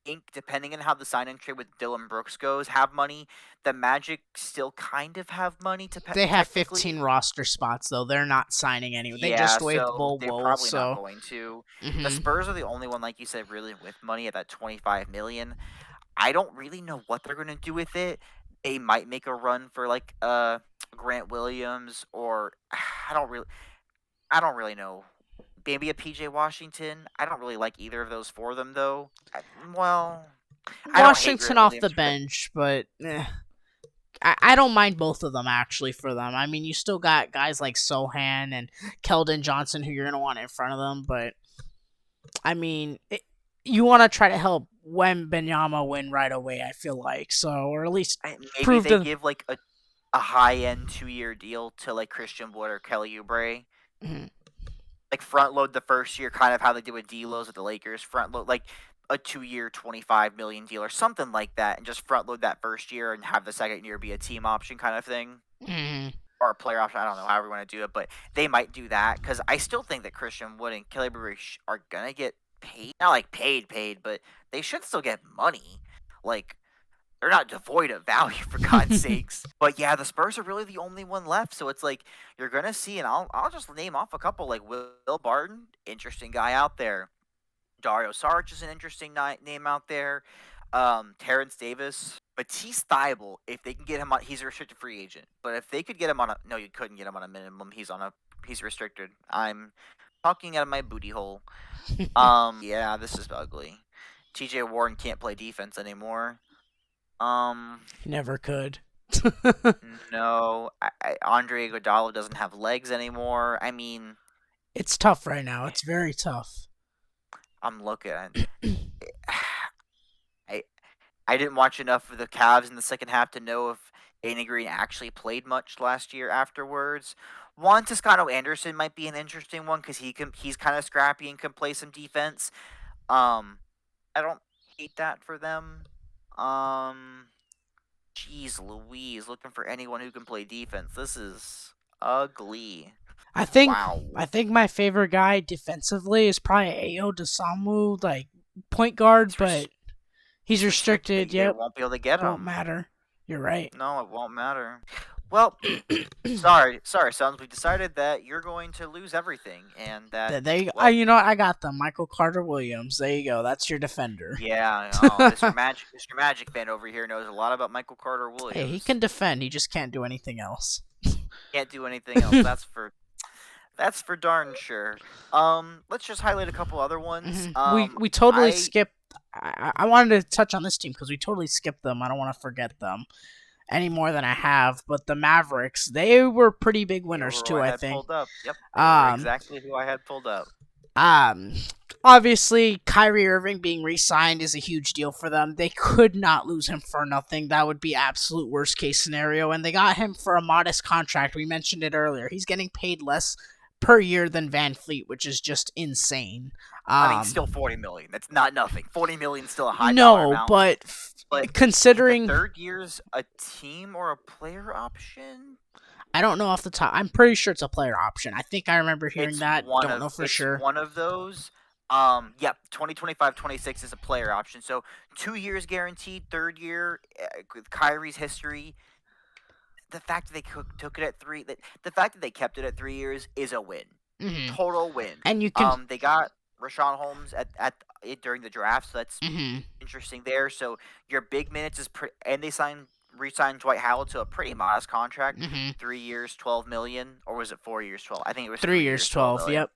think, depending on how the sign-in trade with Dylan Brooks goes, have money. The Magic still kind of have money to pay. They have 15 roster spots, though. They're not signing anyone. They just waived Bol They're probably not going to. The Spurs are the only one, like you said, really with money at that $25 million. I don't really know what they're going to do with it. They might make a run for like Grant Williams, or I don't really, I don't really know. Maybe a PJ Washington. I don't really like either of those for them though. Well, I don't hate Washington Grant off the Williams for them. bench, but I don't mind both of them actually for them. I mean, you still got guys like Sohan and Keldon Johnson who you're gonna want in front of them, but I mean, you want to try to help Wembenyama win right away. I feel like so, or at least Maybe prove they to. give like a high end 2 year deal to like Christian Wood or Kelly Oubre. Mhm. Like front load the first year, kind of how they did with D'Lo's with the Lakers. Front load like a 2 year, 25 million deal or something like that, and just front load that first year and have the second year be a team option kind of thing. Mhm. Or a player option. I don't know however you want to do it, but they might do that because I still think that Christian Wood and Kelly Oubre are gonna get paid. Not like paid, but they should still get money. Like they're not devoid of value for God's sakes. But yeah, the Spurs are really the only one left, so it's like you're gonna see, and I'll just name off a couple like Will Barton, interesting guy out there. Dario Saric is an interesting name out there. Terrence Davis, Matisse Thybulle, if they can get him on, he's a restricted free agent. But if they could get him on a, no, you couldn't get him on a minimum. He's restricted. I'm talking out of my booty hole. Yeah, this is ugly. T.J. Warren can't play defense anymore. Never could. No, Andre Iguodala doesn't have legs anymore. I mean, It's tough right now. It's very tough. I'm looking. I I didn't watch enough of the Cavs in the second half to know if Danny Green actually played much last year afterwards. Juan Toscano Anderson might be an interesting one because he's kind of scrappy and can play some defense. I don't hate that for them. Jeez Louise, looking for anyone who can play defense. This is ugly. I think Wow. I think my favorite guy defensively is probably Ayo Desamu, like point guard, but he's restricted. They Yep, won't be able to get won't him. matter. You're right. No, it won't matter. Well, sorry, Sons. We decided that you're going to lose everything, and that well, You know what? I got them. Michael Carter Williams. There you go. That's your defender. yeah. Oh, Mr. Magic fan over here knows a lot about Michael Carter Williams. Hey, he can defend. He just can't do anything else. Can't do anything else. That's for darn sure. Let's just highlight a couple other ones. We totally skipped. I wanted to touch on this team because we totally skipped them. I don't want to forget them any more than I have. But the Mavericks, they were pretty big winners too. I think. Pulled up. Yep. Exactly who I had pulled up. Obviously, Kyrie Irving being re-signed is a huge deal for them. They could not lose him for nothing. That would be absolute worst case scenario. And they got him for a modest contract. We mentioned it earlier. He's getting paid less per year than Van Fleet, which is just insane. I mean, still $40 million. That's not nothing. $40 million is still a high dollar amount. But considering the third year's a team or a player option. I don't know off the top. I'm pretty sure it's a player option. I think I remember hearing that. Don't know for sure. One of those. Yep, 2025-26 is a player option. So 2 years guaranteed. Third year, with Kyrie's history, the fact that they took it at the fact that they kept it at 3 years is a win. Mm-hmm. Total win. And you can. They got Rashawn Holmes at during the draft, so that's interesting there. So your big minutes is and they re-signed Dwight Howard to a pretty modest contract, 3 years, $12 million, or was it 4 years, 12? I think it was 3 years, 12. Yep.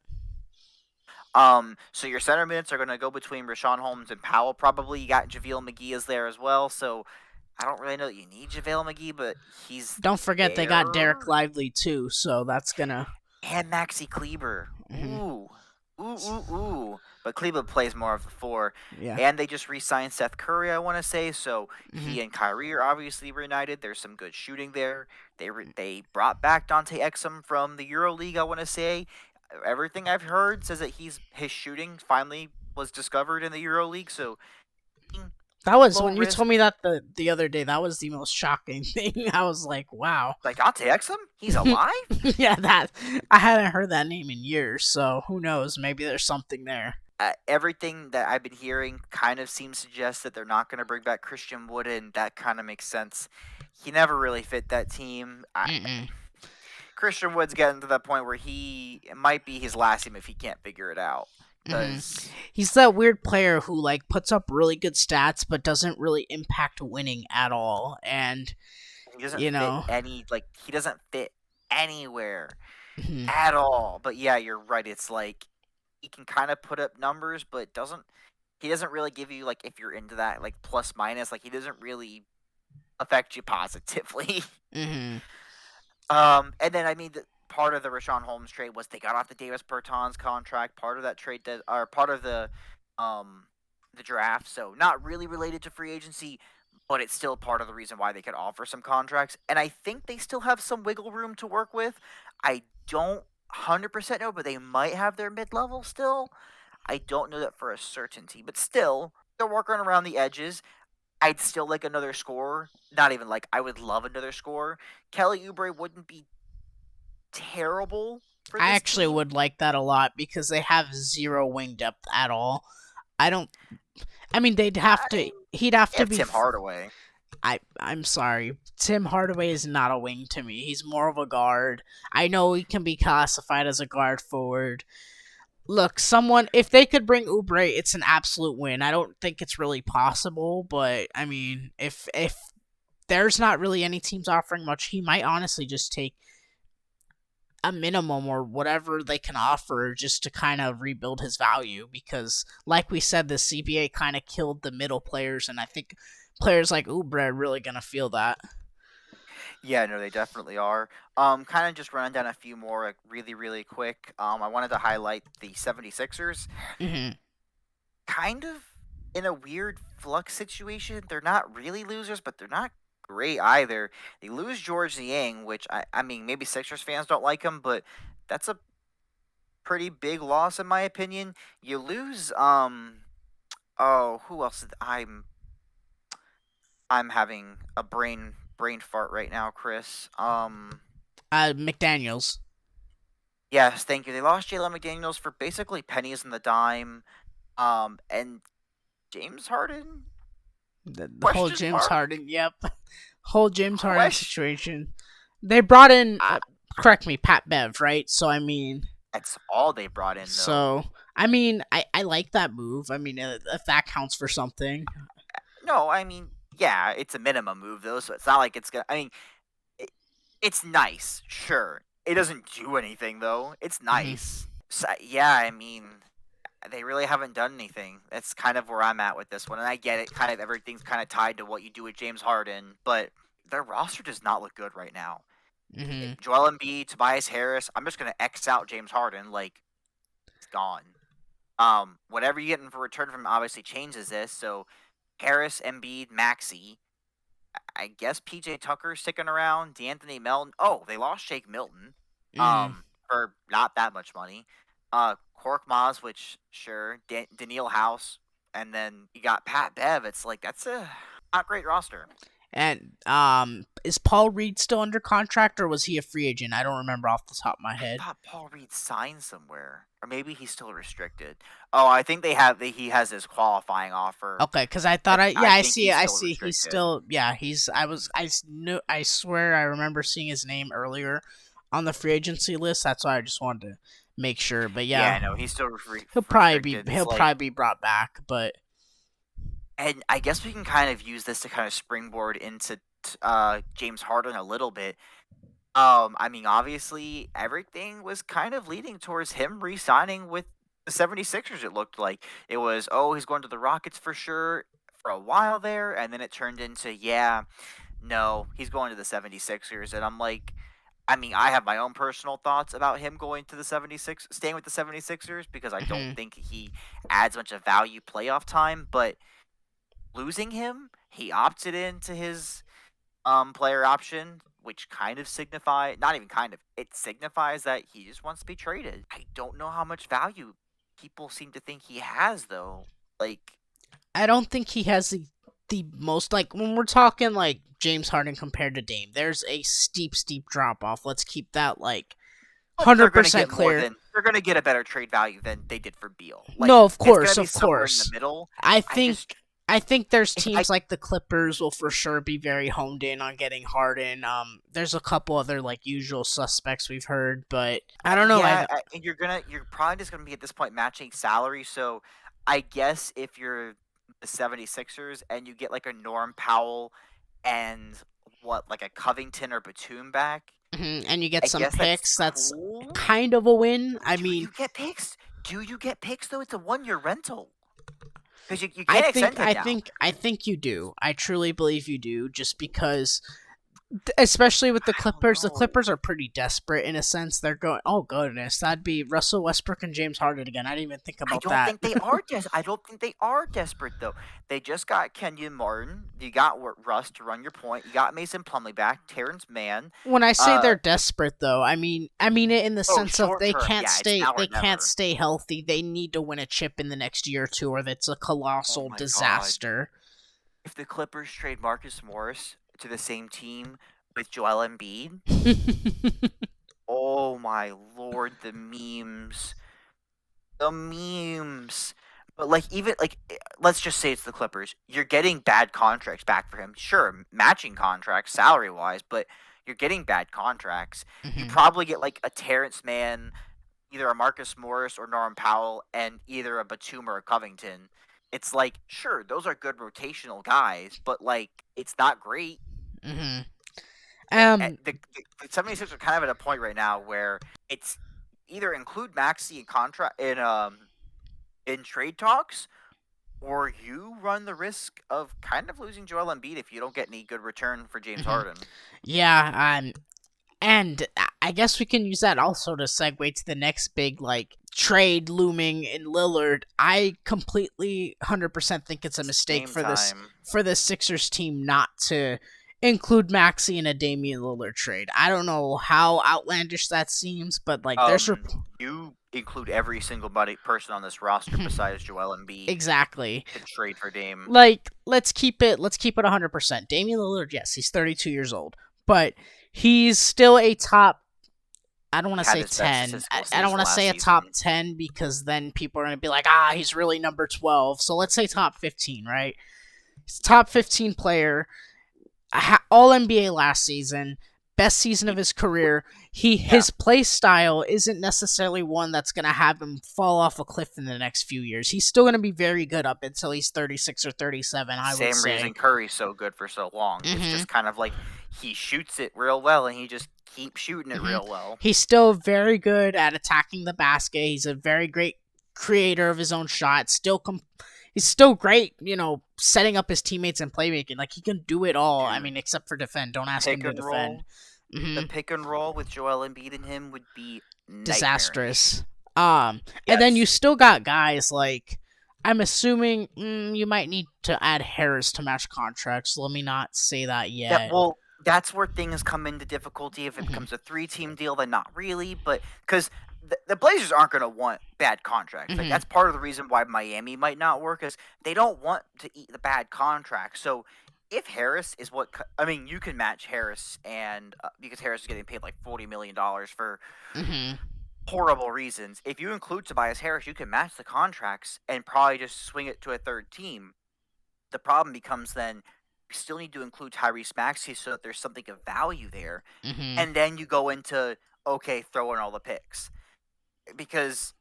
So your center minutes are going to go between Rashawn Holmes and Powell. Probably you got JaVale McGee is there as well. So I don't really know that you need JaVale McGee, but he's. Don't forget they got Derek Lively too, so that's gonna. And Maxi Kleber. Ooh. But Cleveland plays more of the 4. Yeah. And they just re-signed Seth Curry, I want to say. So he and Kyrie are obviously reunited. There's some good shooting there. They brought back Dante Exum from the EuroLeague, I want to say. Everything I've heard says that his shooting finally was discovered in the EuroLeague. So that was when you told me that the other day. That was the most shocking thing. I was like, wow. Like Dante Exum? He's alive? Yeah, I hadn't heard that name in years. So who knows? Maybe there's something there. Everything that I've been hearing kind of seems to suggest that they're not going to bring back Christian Wood, and that kind of makes sense. He never really fit that team. Christian Wood's getting to that point where it might be his last team if he can't figure it out. He's that weird player who like puts up really good stats but doesn't really impact winning at all. And He doesn't you fit know. he doesn't fit anywhere Mhm. at all. But yeah, you're right. It's like he can kind of put up numbers, but doesn't he doesn't really give you like if you're into that like plus minus, like he doesn't really affect you positively. Mhm. And then I mean, part of the Rashawn Holmes trade was they got off the Davis Bertans contract. Part of that trade or part of um the draft. So not really related to free agency, but it's still part of the reason why they could offer some contracts. And I think they still have some wiggle room to work with. I don't 100% know, but they might have their mid level still. I don't know that for a certainty, but still, they're working around the edges. I'd still like another scorer. Not even like I would love another scorer. Kelly Oubre wouldn't be terrible for I this actually team. would like that a lot because they have zero wing depth at all. I don't. I mean, they'd have I to. mean, He'd have they to have be. Tim Hardaway. I'm sorry. Tim Hardaway is not a wing to me. He's more of a guard. I know he can be classified as a guard forward. Look, someone if they could bring Oubre, it's an absolute win. I don't think it's really possible, but I mean, if there's not really any teams offering much, he might honestly just take a minimum or whatever they can offer just to kind of rebuild his value because like we said the CBA kind of killed the middle players and I think players like Oubre are really going to feel that. Yeah, no, they definitely are. Kind of just running down a few more like, really, really quick. I wanted to highlight the 76ers. Mhm. Kind of in a weird flux situation. They're not really losers, but they're not great either. They lose George Niang, which I mean, maybe Sixers fans don't like him, but that's a pretty big loss in my opinion. You lose oh, who else I'm having a brain fart right now, Chris. McDaniels, Yes, thank you. They lost Jalen McDaniels for basically pennies in the dime. And James Harden? the whole Question James mark? Harden, yep. Whole James Harden Question. situation. They brought in I, correct me, Pat Bev, right? So I mean, that's all they brought in, though. so I mean, I like that move. I mean, if that counts for something. No, I mean, yeah, it's a minimum move though, so it's not like it's gonna. I mean, it, it's nice, sure. It doesn't do anything though. It's Mhm. nice. So, yeah, I mean, they really haven't done anything. That's kind of where I'm at with this one, and I get it. Kind of everything's kind of tied to what you do with James Harden, but their roster does not look good right now. Mhm. Joel Embiid, Tobias Harris. I'm just gonna X out James Harden. Like it's gone. Whatever you get in for return from him obviously changes this. So Harris, Embiid, Maxi. I guess PJ Tucker's sticking around. D'Anthony Melton. Oh, they lost Shake Milton. Mhm. For not that much money. Cork Maz, which sure. Daniil House, and then you got Pat Bev. It's like that's a not great roster. And is Paul Reed still under contract or was he a free agent? I don't remember off the top of my I head. thought Paul Reed signed somewhere, or maybe he's still restricted. Oh, I think he has his qualifying offer. Okay, because I thought yeah, I I think see he's it. I still see. He's restricted. still yeah. He's knew. I swear I remember seeing his name earlier on the free agency list. That's why I just wanted to make sure. But Yeah, yeah, no, he's still restricted. It's he'll like, probably be brought back. But and I guess we can kind of use this to kind of springboard into James Harden a little bit. I mean, obviously, everything was kind of leading towards him re-signing with the 76ers, it looked like. It was, oh, he's going to the Rockets for sure for a while there, and then it turned into, yeah, no, he's going to the 76ers. And I'm like, I mean, I have my own personal thoughts about him going to the 76, staying with the 76ers, because I don't mhm. think he adds much of value playoff time, but losing him, he opted into his player option, which kind of signify not even kind of it signifies that he just wants to be traded. I don't know how much value people seem to think he has though. Like I don't think he has the most like when we're talking like James Harden compared to Dame. There's a steep drop off. Let's keep that like but they're gonna 100% get more clear. than they're gonna get a better trade value than they did for Beal. Like No, of it's gonna course, be of somewhere in the course. middle. I I just think I think there's I teams like the Clippers will for sure be very honed in on getting Harden. There's a couple other like usual suspects we've heard, but I don't know. yeah, and you're probably just gonna be at this point matching salary. So I guess if you're the 76ers and you get like a Norm Powell and like a Covington or Batum back. And you get I some guess that's picks. That's cool. kind of a win. I Do mean, you get picks? Do you get picks though? It's a 1-year rental because you I can't think extend him I now. think I think you do. I truly believe you do, just because especially with the I don't Clippers. The know. Clippers are pretty desperate in a sense. They're going, oh goodness, that'd be Russell Westbrook and James Harden again. I didn't even think I about don't that. think they are I don't think they are desperate though. They just got Kenyon Martin. You got Russ to run your point. You got Mason Plumlee back. Terrence Mann. When I say they're The desperate, though, I mean it in the oh sense of short term, yeah, it's now or they can't never. stay healthy. They need to win a chip in the next year or two, or that's a Oh colossal my god! disaster. If the Clippers trade Marcus Morris to the same team with Joel Embiid, oh my lord, the memes. But like even like let's just say it's the Clippers. You're getting bad contracts back for him. Sure, matching contracts salary wise, but you're getting bad contracts. You Mhm. probably get like a Terrence Mann, either a Marcus Morris or Norman Powell, and either a Batum or a Covington. It's like sure, those are good rotational guys, but like it's not great. Mhm. Eh, Um. the 76ers are kind of at a point right now where it's either include Maxey in contract in trade talks, or you run the risk of kind of losing Joel Embiid if you don't get any good return for James Mhm. Harden. Yeah. And I guess we can use that also to segue to the next big like trade looming in Lillard. I completely 100% think it's a mistake Same time. for this Sixers team not to include Maxey in a Damian Lillard trade. I don't know how outlandish that seems, but like You include every single person on this roster besides Joel Embiid exactly. to trade for Dame. Like let's keep it 100%. Damian Lillard, yes, he's 32 years old, but he's still a top I don't want to Had say his best 10. statistical I don't season want to last say a top season. 10 because then people are going to be like, he's really number 12. So let's say top 15, right? He's a top 15 player, all NBA last season, best season of his career. Yeah, His play style isn't necessarily one that's going to have him fall off a cliff in the next few years. He's still going to be very good up until he's 36 or 37, I would same say. reason Curry's so good for so long. It's Mhm. just kind of like he shoots it real well and he just keeps shooting it Mhm. real well. He's still very good at attacking the basket. He's a very great creator of his own shot. He's still great, setting up his teammates and playmaking. Like he can do it all. I Dude, mean, except for defend. Don't ask him pick to and defend. roll. The Hmm. pick and roll with Joel Embiid and him would be nightmarish. Disastrous. And then you Yes. still got guys like I'm assuming you might need to add Harris to match contracts. Let me not say that That yet. well, that's where things come into difficulty. If it Hmm. becomes a 3-team deal, then not really. But because the Blazers aren't going to want bad contracts. Like Hmm. that's part of the reason why Miami might not work is they don't want to eat the bad contract. So if Harris is I mean, you can match Harris and because Harris is getting paid like $40 million for Hmm. horrible reasons. If you include Tobias Harris, you can match the contracts and probably just swing it to a third team. The problem becomes then you still need to include Tyrese Maxey so that there's something of value there. Hmm. And then you go into, okay, throw in all the picks. Because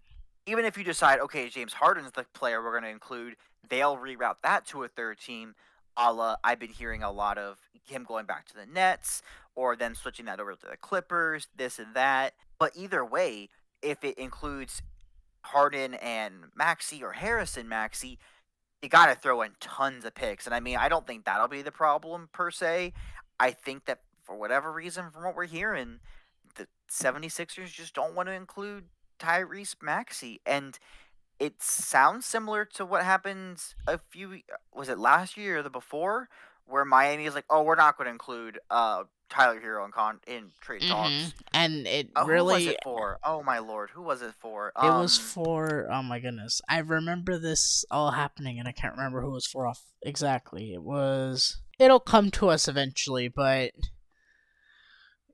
even if you decide, okay, James Harden's the player we're going to include, they'll reroute that to a third team. A la, I've been hearing a lot of him going back to the Nets or them switching that over to the Clippers, this and that. But either way, if it includes Harden and Maxey or Harrison Maxey, you got to throw in tons of picks. And I mean, I don't think that'll be the problem per se. I think that for whatever reason, from what we're hearing, the 76ers just don't want to include Tyrese Maxey. And it sounds similar to what happened was it last year or the before, where Miami is like, oh, we're not going to include Tyler Hero in trade talks. And it Who was really it for? Oh my lord, who was it for? It was for oh my goodness. I remember this all happening and I can't remember who it was for off exactly. It'll come to us eventually, but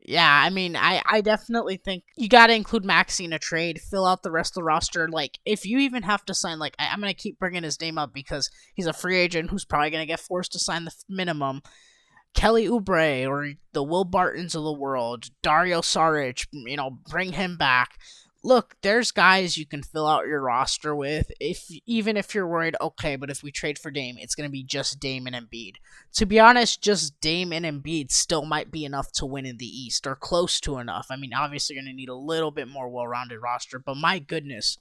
yeah, I mean I definitely think you gotta include Maxi in a trade, fill out the rest of the roster. Like if you even have to sign I'm gonna keep bringing his name up because he's a free agent who's probably gonna get forced to sign the minimum. Kelly Oubre or the Will Bartons of the world, Dario Saric, bring him back. look, there's guys you can fill out your roster with if even if you're worried, okay, but if we trade for Dame, it's gonna be just Dame and Embiid. To be honest, just Dame and Embiid still might be enough to win in the East or close to enough. I mean, obviously you're gonna need a little bit more well rounded roster, but my goodness,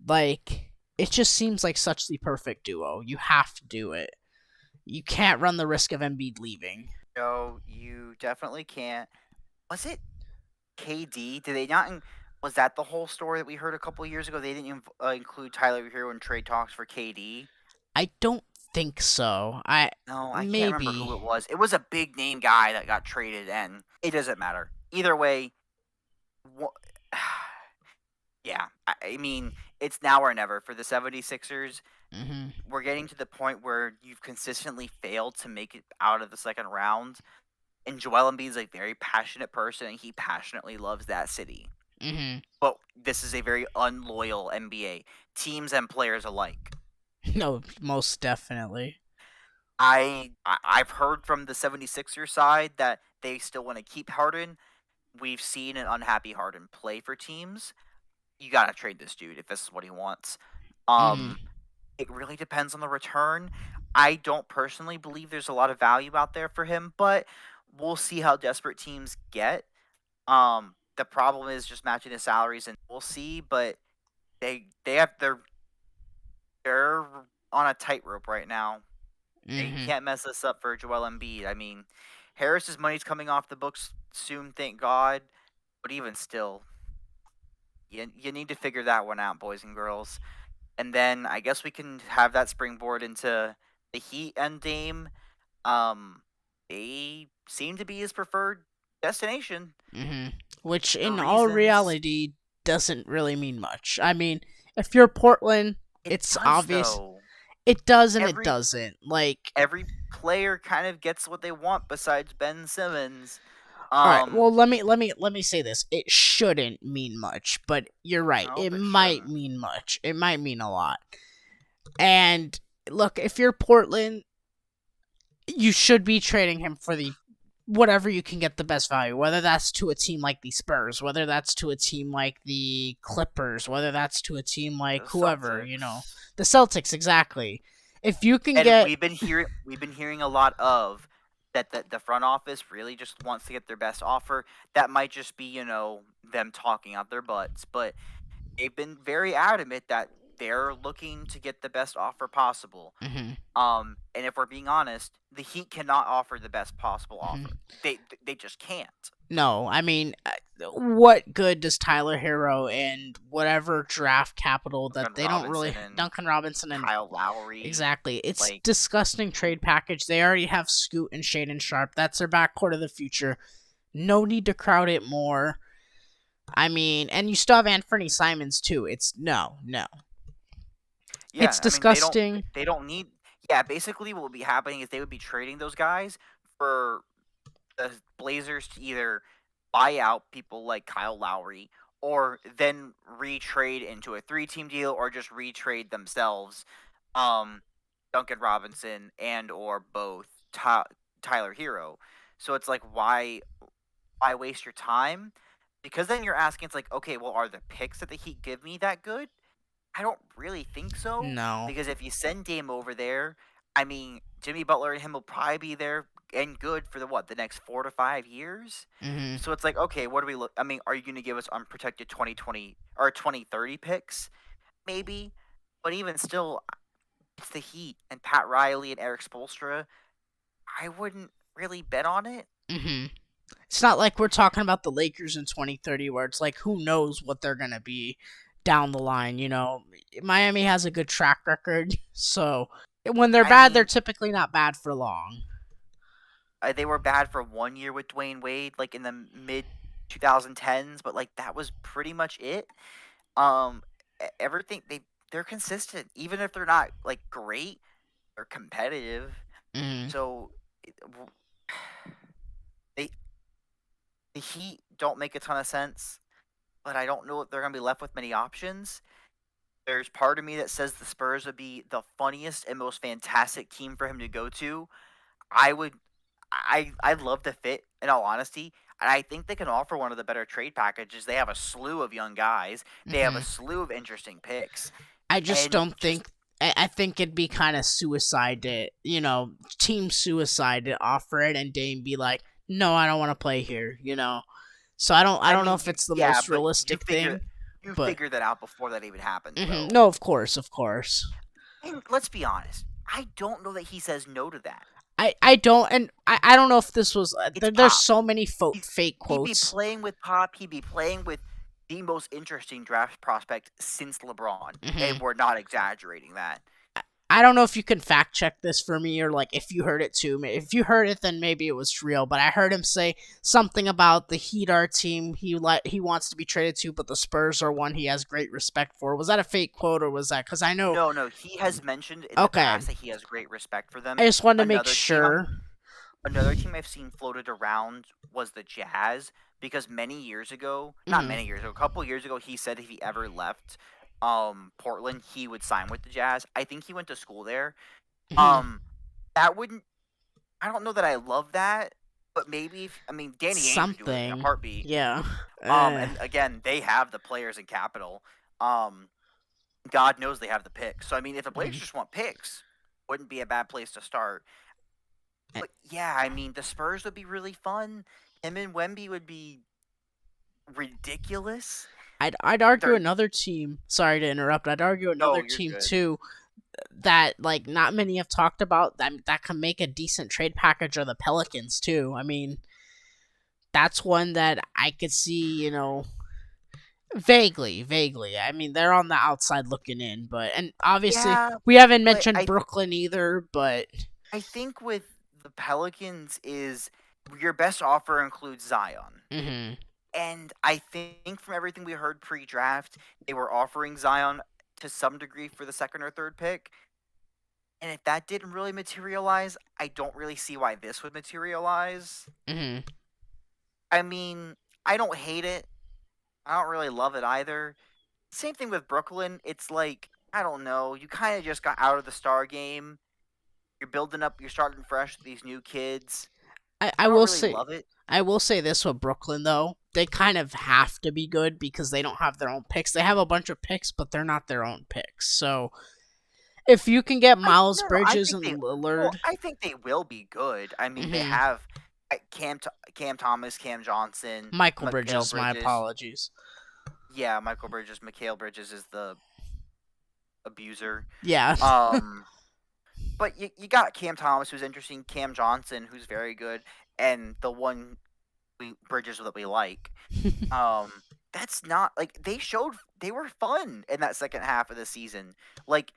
like it just seems like such the perfect duo. You have to do it. You can't run the risk of Embiid leaving. No, you definitely can't. Was it KD? Did they not? Was that the whole story that we heard a couple of years ago? They didn't include Tyler Hero in trade talks for KD. I don't think so. I No, I can't remember who maybe. it was. It was a big name guy that got traded, and it doesn't matter. Either way, yeah, I mean, it's now or never for the 76ers. Mm-hmm. We're getting to the point where you've consistently failed to make it out of the second round. And Joel Embiid is a very passionate person, and he passionately loves that city. Mm-hmm. But this is a very unloyal NBA, teams and players alike. No, most definitely. I've heard from the 76ers side that they still want to keep Harden. We've seen an unhappy Harden play for teams. You gotta trade this dude if this is what he wants. Mm-hmm. It really depends on the return. I don't personally believe there's a lot of value out there for him, but we'll see how desperate teams get. The problem is just matching the salaries, and we'll see. But they're on a tightrope right now. They Mm-hmm. can't mess this up for Joel Embiid. I mean, Harris's money's coming off the books soon, thank God. But even still, you need to figure that one out, boys and girls. And then I guess we can have that springboard into the Heat and Dame. They seem to be his preferred destination Mm-hmm. Which, for in all reasons. reality, doesn't really mean much. I mean, if you're Portland, It it's does obvious. though. It does and it Every doesn't. Like, every player kind of gets what they want besides Ben Simmons. all right. Um, Well, let me say this. It shouldn't mean much, but you're right. I It hope it might shouldn't. mean much. It might mean a lot. And look, if you're Portland, you should be trading him for the whatever you can get the best value, whether that's to a team like the Spurs, whether that's to a team like the Clippers, whether that's to a team The like whoever, Celtics. the Celtics exactly. If you can And get we've been hearing a lot of that the front office really just wants to get their best offer. That might just be, them talking out their butts, but they've been very adamant that they're looking to get the best offer possible. Mhm, And if we're being honest, the Heat cannot offer the best possible mhm. offer. They just can't. No, I mean, what good does Tyler Hero and whatever draft capital that Duncan they don't really Robinson and Duncan Robinson and Kyle Lowry, exactly. It's like, disgusting trade package. They already have Scoot and Shaden Sharp. That's their backcourt of the future. No need to crowd it more. I mean, and you still have Anthony Simons too. It's no, no. It's yeah, I mean disgusting. they don't need. Yeah, basically what would be happening is they would be trading those guys for the Blazers to either buy out people like Kyle Lowry or then retrade into a three-team deal or just retrade themselves, um, Duncan Robinson and or both Tyler Hero. So it's like why waste your time? Because then you're asking, it's like, okay, well, are the picks that the Heat give me that good? I don't really think so. No. Because if you send Dame over there, I mean, Jimmy Butler and him will probably be there and good for the next 4 to 5 years. Mhm. So it's like, okay, what do we look? I mean, are you going to give us unprotected 2020 or 2030 picks? Maybe, but even still, it's the Heat and Pat Riley and Eric Spoelstra. I wouldn't really bet on it. Mhm. It's not like we're talking about the Lakers in 2030 where it's like who knows what they're going to be down the line. Miami has a good track record, so when they're I bad, they're mean, typically not bad for long. they were bad for 1 year with Dwayne Wade, like in the mid 2010s, but like that was pretty much it. Um, everything they're consistent, even if they're not like great or competitive. Mhm. So they the Heat don't make a ton of sense, but I don't know if they're gonna be left with many options. There's part of me that says the Spurs would be the funniest and most fantastic team for him to go to. I would I love the fit, in all honesty. And I think they can offer one of the better trade packages. They have a slew of young guys. They have a Hmm. slew of interesting picks. I just And don't just think. I think it'd be kind of suicide to, team suicide to offer it and Dame be like, no, I don't want to play here, So I I don't know mean, if it's the yeah, most but realistic thing, you but figure that out before that even happens, though. no, of course, of course. And let's be honest. I don't know that he says no to that. I don't, and I don't know if this was. It's There's Pop. so many He's fake he'd be quotes. playing with Pop. He'd be playing with the most interesting draft prospect since LeBron, Hmm. and we're not exaggerating that. I don't know if you can fact check this for me or like if you heard it too. If you heard it, then maybe it was real. But I heard him say something about the Heat are a team he wants to be traded to, but the Spurs are one he has great respect for. Was that a fake quote or was that? Because I know. No, no, he has mentioned in the Okay, past that he has great respect for them. I just wanted to make Another team I'm sure. Another team I've seen floated around was the Jazz because many years ago, not Hmm. many years ago, a couple years ago, he said if he ever left Portland, he would sign with the Jazz. I think he went to school there. Hmm. Um, that wouldn't. I don't know that I love that, but maybe if, I mean Danny Ainge would do it in a Something. heartbeat. Yeah. And again, they have the players and capital. Um, God knows they have the picks. So I mean, if the Blazers Mhm. just want picks, wouldn't be a bad place to start. But yeah, I mean, the Spurs would be really fun. Him and Wemby would be ridiculous. I'd argue They're another team. Sorry to interrupt. I'd argue another no, you're team good. too that like not many have talked about that can make a decent trade package are the Pelicans too. I mean, that's one that I could see, vaguely. I mean, they're on the outside looking in, but and obviously Yeah, we haven't but mentioned Brooklyn either, but I think with the Pelicans is your best offer includes Zion. mhm. And I think from everything we heard pre-draft, they were offering Zion to some degree for the second or third pick. And if that didn't really materialize, I don't really see why this would materialize. Mhm. I mean, I don't hate it. I don't really love it either. Same thing with Brooklyn. It's like, I don't know, you kind of just got out of the star game. You're building up, you're starting fresh with these new kids. I I I don't will really say love it. I will say this with Brooklyn though. They kind of have to be good because they don't have their own picks. They have a bunch of picks, but they're not their own picks. So if you can get I Miles no, no, I Bridges think and Lillard, I think they will be good. I mean, they hmm have Cam Thomas, Cam Johnson, Michael Mikal Bridges, my Bridges. apologies. Yeah, Michael Bridges, Mikal Bridges is the abuser. Yeah. Um, but you got Cam Thomas, who's interesting. Cam Johnson, who's very good, and the one Bridges that we like. Um, that's not like they were fun in that second half of the season. Like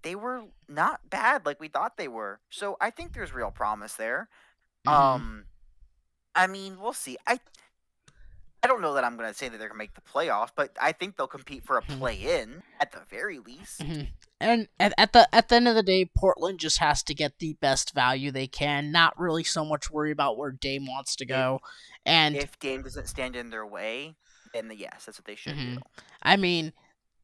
they were not bad like we thought they were. So I think there's real promise there. hmm Um, I mean, we'll see. I don't know that I'm going to say that they're going to make the playoffs, but I think they'll compete for a play in at the very least. hmm And at the end of the day, Portland just has to get the best value they can. Not really so much worry about where Dame wants to If go. And if Dame doesn't stand in their way, then yes, that's what they should do. mhm. I mean,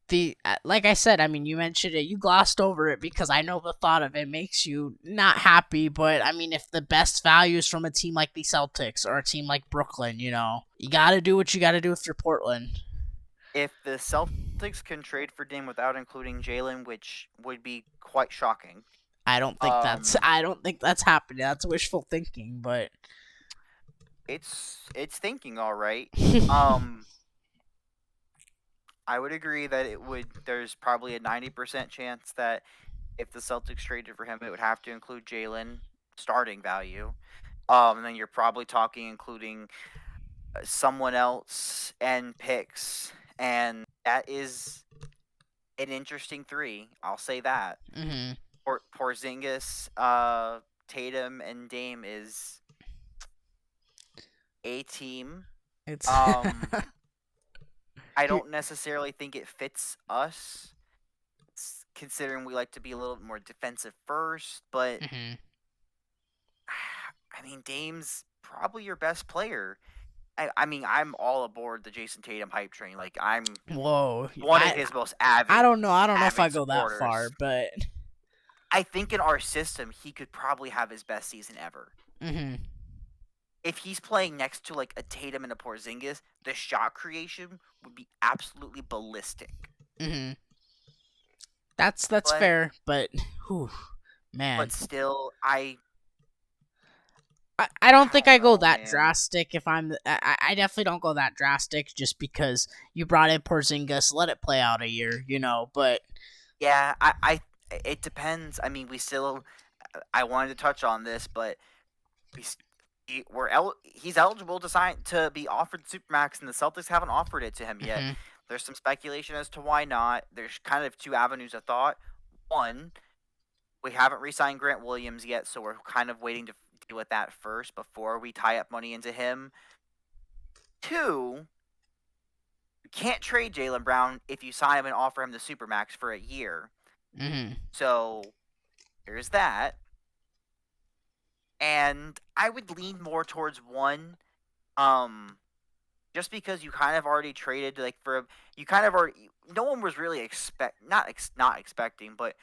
the like I said, I mean, you mentioned it. You glossed over it because I know the thought of it makes you not happy. But I mean, if the best values from a team like the Celtics or a team like Brooklyn, you got to do what you got to do if you're Portland. If the Celtics can trade for Dame without including Jalen, which would be quite shocking, I don't think that's um, I don't think that's happening. That's wishful thinking, but it's thinking all right. Um, I would agree that it would. There's probably a 90% chance that if the Celtics traded for him, it would have to include Jalen starting value. And then you're probably talking including someone else and picks, and that is an interesting three. I'll say that. hmm Porzingis, Tatum, and Dame is a team. it's Um, I don't necessarily think it fits us, considering we like to be a little bit more defensive first. But hmm I mean, Dame's probably your best player. I mean, I'm all aboard the Jason Tatum hype train. Like, I'm Whoa. one of his most avid I don't know if I avid go that far, supporters. but I think in our system, he could probably have his best season ever. Mm-hmm. If he's playing next to like a Tatum and a Porzingis, the shot creation would be absolutely ballistic. Mm-hmm. That's But fair, but whew, man. still, I don't I think don't I go know, that man. drastic. If I definitely don't go that drastic just because you brought in Porzingis. Let it play out a year, But Yeah, it depends. I mean, we still. I wanted to touch on this, but we s- he's eligible to be offered Supermax, and the Celtics haven't offered it to him yet. hmm There's some speculation as to why not. There's kind of two avenues of thought. One, we haven't re-signed Grant Williams yet, so we're kind of waiting to deal with that first before we tie up money into him. Two, you can't trade Jaylen Brown if you sign him and offer him the Supermax for a year. hmm So there's that. And I would lean more towards one. Just because you kind of already traded like you kind of already no one was really not expecting, but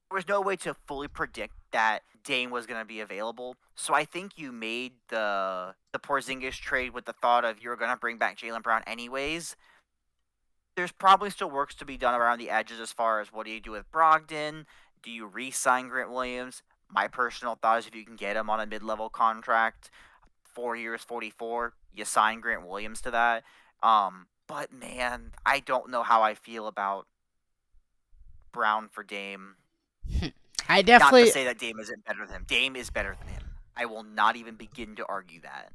there was no way to fully predict that Dame was going to be available. So I think you made the Porzingis trade with the thought of you're going to bring back Jaylen Brown anyways. There's probably still works to be done around the edges as far as what do you do with Brogdon? Do you re-sign Grant Williams? My personal thought is if you can get him on a mid-level contract, 4 years, 44, you sign Grant Williams to that. But man, I don't know how I feel about Brown for Dame. I Not to definitely say that Dame isn't better than him. Dame is better than him. I will not even begin to argue that.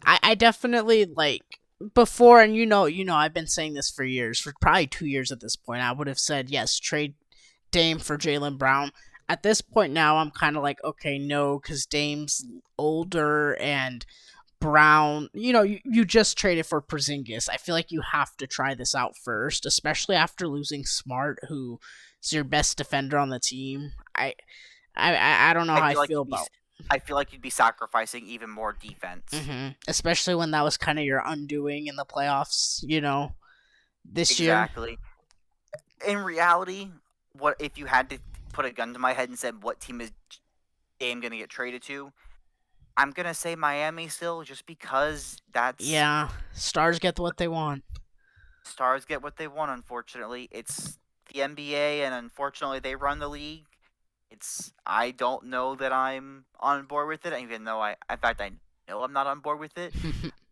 I definitely like before, and I've been saying this for years, for probably 2 years at this point. I would have said yes, trade Dame for Jaylen Brown. At this point now, I'm kind of like, okay, no, because Dame's older and Brown, you just traded for Porzingis. I feel like you have to try this out first, especially after losing Smart, who is your best defender on the team. I don't know I how I feel like feel you'd be about. I feel like you'd be sacrificing even more defense. Especially when that was kind of your undoing in the playoffs, this year. Exactly. In reality, what if you had to put a gun to my head and said what team is Dame going to get traded to? I'm going to say Miami still just because that's Yeah, stars get what they want. stars get what they want, unfortunately. It's the NBA, and unfortunately, they run the league. I don't know that I'm on board with it, even though in fact, I know I'm not on board with it.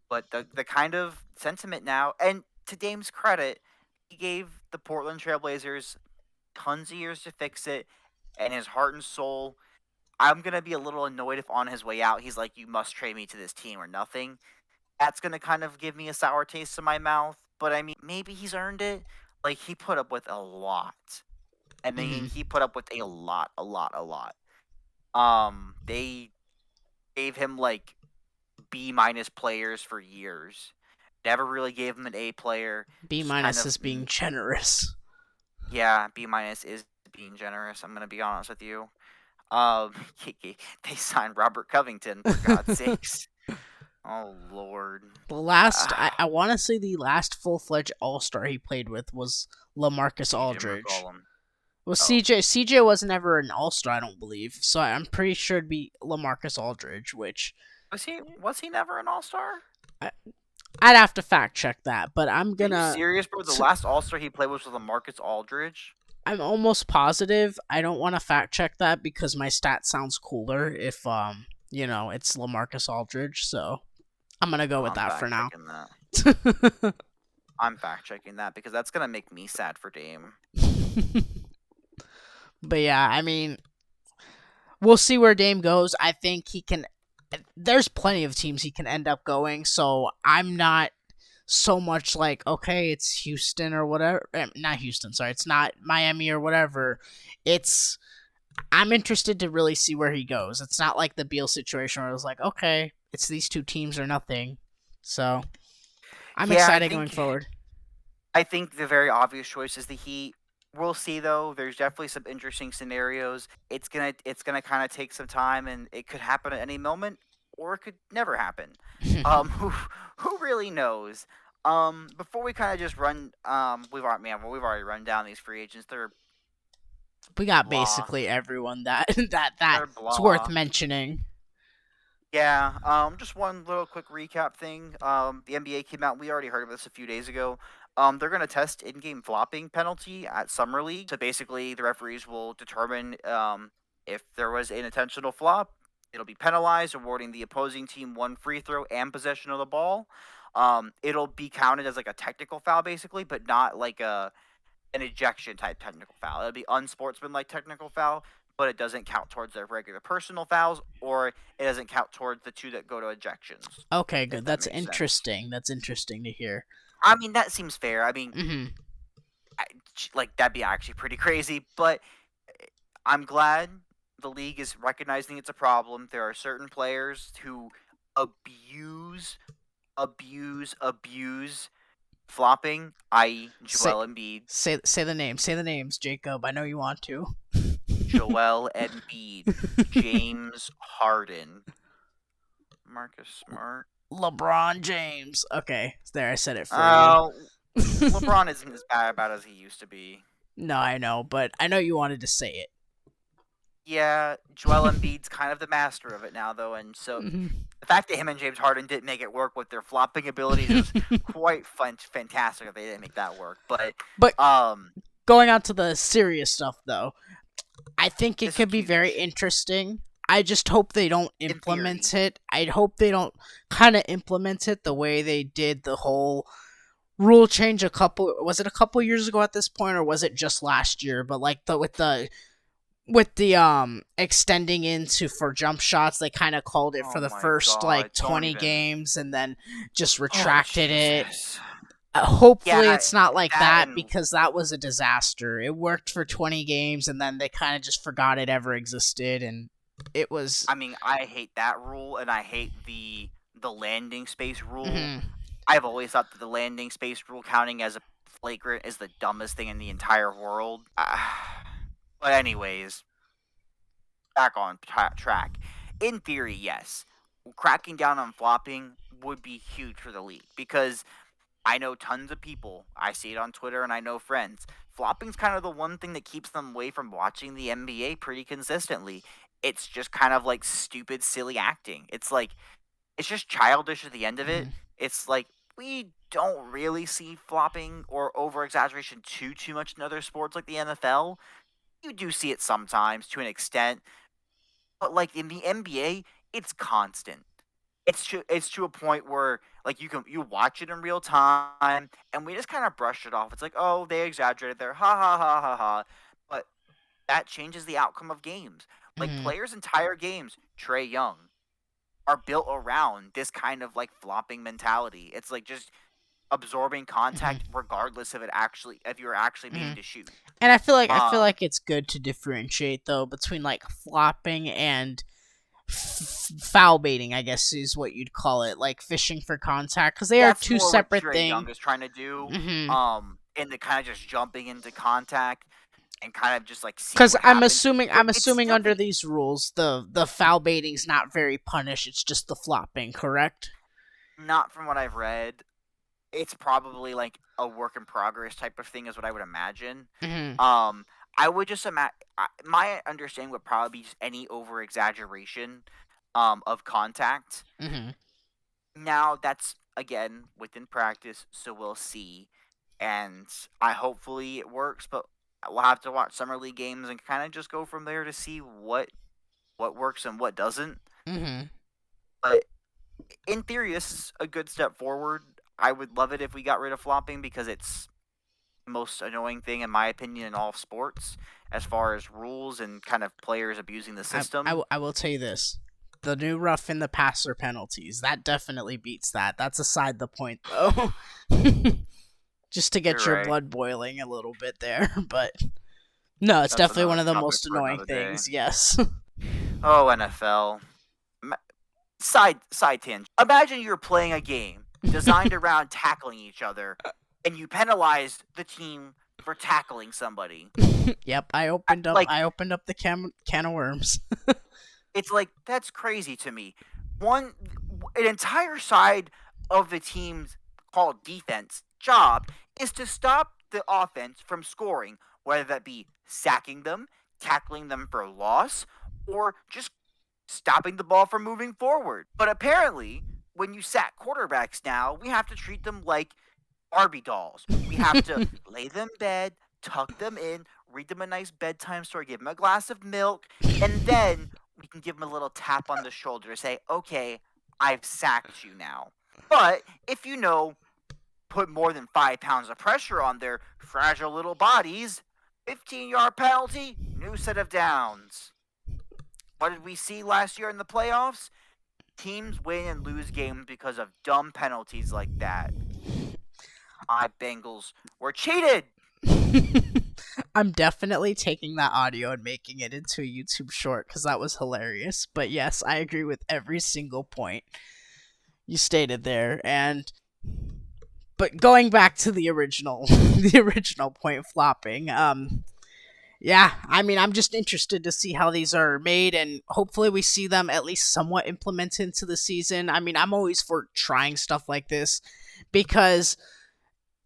But the kind of sentiment now, and to Dame's credit, he gave the Portland Trailblazers tons of years to fix it, and his heart and soul. I'm gonna be a little annoyed if on his way out he's like, "You must trade me to this team or nothing." That's gonna kind of give me a sour taste in my mouth. But I mean, maybe he's earned it. Like he put up with a lot. I mean, hmm he put up with a lot, a lot, a lot. They gave him like B- players for years. Never really gave him an A player. B Just kind minus of, is being generous. yeah, B- is being generous. I'm gonna be honest with you. Um, they signed Robert Covington for God's sakes. Oh Lord. The last, Ah, I want to say the last full fledged All Star he played with was Lamarcus CJ Aldridge. McCollum. Well, Oh, CJ was never an All Star, I don't believe. So I'm pretty sure it'd be Lamarcus Aldridge, which was he never an All Star? I, I'd have to fact check that, but Are you serious, bro? The last All Star he played was with Marcus Aldridge. I'm almost positive. I don't want to fact check that because my stat sounds cooler if it's Lamarcus Aldridge. So I'm gonna go with I'm that for fact now. checking that. I'm fact checking that because that's gonna make me sad for Dame. But yeah, I mean, we'll see where Dame goes. I think he can. There's plenty of teams he can end up going. So I'm not so much like, okay, it's Houston or whatever. Not Houston, sorry. It's not Miami or whatever. It's I'm interested to really see where he goes. It's not like the Beal situation where it was like, okay, it's these two teams or nothing. So I'm Yeah, excited going forward. I think the very obvious choice is the Heat. We'll see though. There's definitely some interesting scenarios. It's gonna kind of take some time, and it could happen at any moment, or it could never happen. Who really knows? Before we kind of just run, we've already run down these free agents. They're We got blah. basically everyone that They're that's worth blah. mentioning. Yeah, just one little quick recap thing. The NBA came out. We already heard of this a few days ago. They're going to test in-game flopping penalty at Summer League. So basically, the referees will determine if there was an intentional flop. It'll be penalized, awarding the opposing team one free throw and possession of the ball. It'll be counted as like a technical foul, basically, but not like an ejection type technical foul. It'll be unsportsmanlike technical foul, but it doesn't count towards their regular personal fouls, or it doesn't count towards the two that go to ejections. Okay, If good. that That's makes sense. interesting. That's interesting to hear. I mean, that seems fair. I mean, Hmm. like that'd be actually pretty crazy, but I'm glad the league is recognizing it's a problem. There are certain players who abuse, abuse flopping, i.e., Say Joel Embiid. say the names. Say the names, Jacob. I know you want to. Joel Embiid, James Harden, Marcus Smart. LeBron James. Okay, there, I said it for you. Oh, LeBron isn't as bad as he used to be. No, I know, but I know you wanted to say it. Yeah, Joel Embiid's kind of the master of it now, though, and so Mhm. the fact that him and James Harden didn't make it work with their flopping abilities is quite fantastic if they didn't make that work. But But um, going on to the serious stuff, though, I think it this is could be very huge. interesting. I just hope they don't In theory, implement it. I hope they don't kind of implement it the way they did the whole rule change a couple years ago at this point, or was it just last year? But like the extending into for jump shots, they kind of called it for oh the my first God, like don't 20 even. games and then just Oh retracted it. Jesus. Hopefully Yeah, it's not like that that, and because that was a disaster. It worked for 20 games and then they kind of just forgot it ever existed, and it was. I mean, I hate that rule, and I hate the landing space rule. Mhm. I've always thought that the landing space rule counting as a flagrant is the dumbest thing in the entire world. But anyways, back on track. In theory, yes, cracking down on flopping would be huge for the league because I know tons of people. I see it on Twitter and I know friends. Flopping's kind of the one thing that keeps them away from watching the NBA pretty consistently. It's just kind of like stupid, silly acting. It's just childish at the end of it. Mhm. It's like we don't really see flopping or over exaggeration too much in other sports like the NFL. You do see it sometimes to an extent, but like in the NBA, it's constant. It's to a point where like you watch it in real time, and we just kind of brush it off. It's like, oh, they exaggerated there, ha ha ha ha ha. But that changes the outcome of games. Like Mhm. players' entire games, Trey Young, are built around this kind of like flopping mentality. It's like just absorbing contact, Mhm. regardless of it actually if you're actually meaning Mhm. to shoot. And I feel like Um, it's good to differentiate though between like flopping and foul baiting, I guess is what you'd call it, like fishing for contact, because they are that's two more what separate Trey things. Young is trying to do. Hmm. And the kind of just jumping into contact and kind of just like seeing Because what I'm happens. assuming But I'm it's assuming still under the these rules, the foul baiting's not very punished. It's just the flopping, correct? not from what I've read. It's probably like a work in progress type of thing, is what I would imagine. Hmm. Um, I would just imagine my understanding would probably be just any over exaggeration, of contact. Hmm. Now that's again within practice, so we'll see. And I hopefully it works, but we'll have to watch summer league games and kind of just go from there to see what works and what doesn't. Hmm. But in theory, this is a good step forward. I would love it if we got rid of flopping because it's the most annoying thing in my opinion in all sports as far as rules and kind of players abusing the system. I will tell you this. The new rough in the passer penalties, that definitely beats that. That's aside the point, though. Just to get You're your right. blood boiling a little bit there. But no, it's That's definitely another one of the topic most for annoying another day. things, yes. Oh, NFL. Side tangent. Imagine you're playing a game designed around tackling each other, and you penalized the team for tackling somebody. Yep, Like I opened up the can of worms. it's like that's crazy to me. One an entire side of the team's called defense job is to stop the offense from scoring, whether that be sacking them, tackling them for loss, or just stopping the ball from moving forward. But apparently, when you sack quarterbacks now, we have to treat them like Barbie dolls. We have to lay them in bed, tuck them in, read them a nice bedtime story, give them a glass of milk, and then we can give them a little tap on the shoulder to say, okay, I've sacked you now. But if put more than 5 pounds of pressure on their fragile little bodies, 15-yard penalty, new set of downs. What did we see last year in the playoffs? Teams win and lose games because of dumb penalties like that. My Bengals were cheated. I'm definitely taking that audio and making it into a YouTube short because that was hilarious. But yes, I agree with every single point you stated there. But going back to the original, the original point flopping. Yeah, I mean, I'm just interested to see how these are made, and hopefully we see them at least somewhat implemented into the season. I mean, I'm always for trying stuff like this because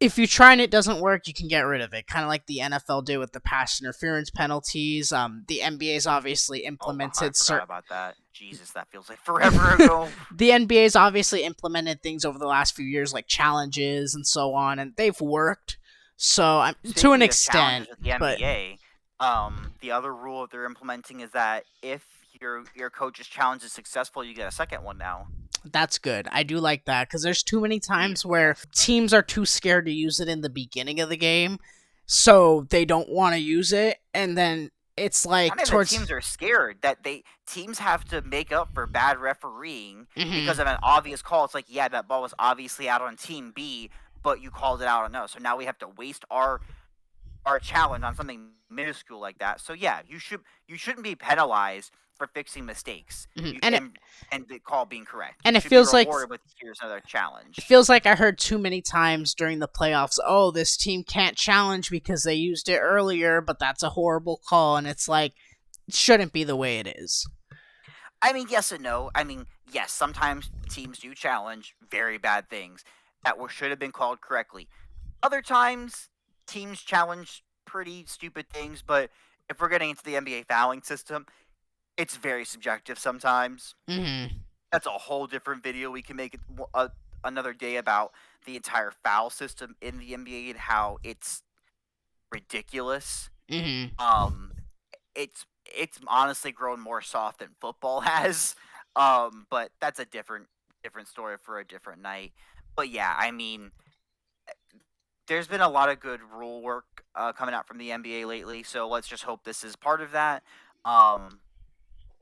if you try and it doesn't work, you can get rid of it. Kind of like the NFL did with the pass interference penalties. The NBA's obviously implemented. I forgot about that. Jesus, that feels like forever ago. The NBA's obviously implemented things over the last few years, like challenges and so on, and they've worked. So to an extent, with the NBA, the other rule that they're implementing is that if your coach's challenge is successful, you get a second one now. That's good. I do like that because there's too many times where teams are too scared to use it in the beginning of the game, so they don't want to use it, and then it's like teams are scared that teams have to make up for bad refereeing because of an obvious call. It's like, yeah, that ball was obviously out on team B, but you called it out on us, so now we have to waste our challenge on something minuscule like that. So yeah, you shouldn't be penalized for fixing mistakes and the call being correct. And it feels like here's another challenge. It feels like I heard too many times during the playoffs, oh, this team can't challenge because they used it earlier, but that's a horrible call, and it's like, it shouldn't be the way it is. I mean, yes and no. I mean, yes, sometimes teams do challenge very bad things that should have been called correctly. Other times, teams challenge pretty stupid things, but if we're getting into the NBA fouling system, it's very subjective sometimes. That's a whole different video. We can make it another day about the entire foul system in the NBA and how it's ridiculous. It's honestly grown more soft than football has. But that's a different story for a different night. But yeah, I mean, there's been a lot of good rule work coming out from the NBA lately. So let's just hope this is part of that.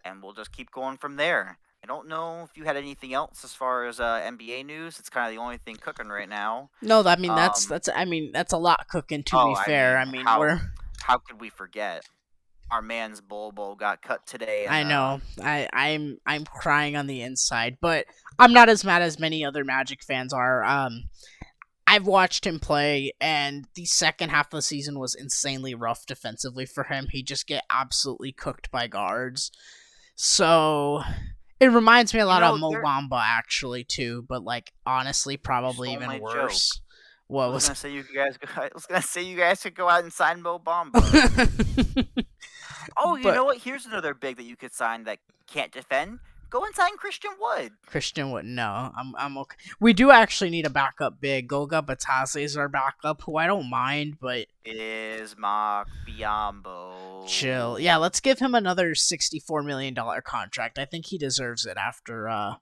And we'll just keep going from there. I don't know if you had anything else as far as NBA news. It's kind of the only thing cooking right now. No, I mean that's a lot cooking. To be fair, how could we forget? Our man's Bobo got cut today. And, I know. I'm crying on the inside, but I'm not as mad as many other Magic fans are. I've watched him play, and the second half of the season was insanely rough defensively for him. He just get absolutely cooked by guards. So it reminds me a lot of Mo Bamba actually too, but like honestly, probably even worse. I was gonna say you guys could go out and sign Mo Bamba. Oh, you know what? Here's another big that you could sign that can't defend. Go and sign Christian Wood. Christian Wood, no, I'm okay. We do actually need a backup big. Goga Batase is our backup, who I don't mind, but Bismarck Biyombo. Chill. Yeah, let's give him another $64 million contract. I think he deserves it after, I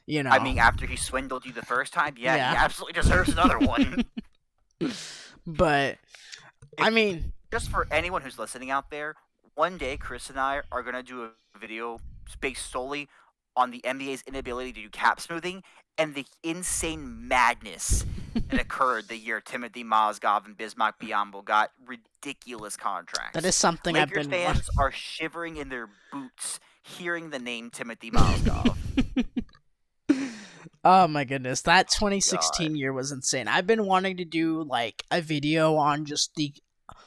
mean, after he swindled you the first time, yeah. He absolutely deserves another one. But, I mean, just for anyone who's listening out there, one day Chris and I are gonna do a video based solely on the NBA's inability to do cap smoothing and the insane madness that occurred the year Timothy Mozgov and Bismack Biyombo got ridiculous contracts. That is something Lakers fans are shivering in their boots hearing the name Timothy Mozgov. Oh my goodness, that 2016 year was insane. I've been wanting to do like a video on just the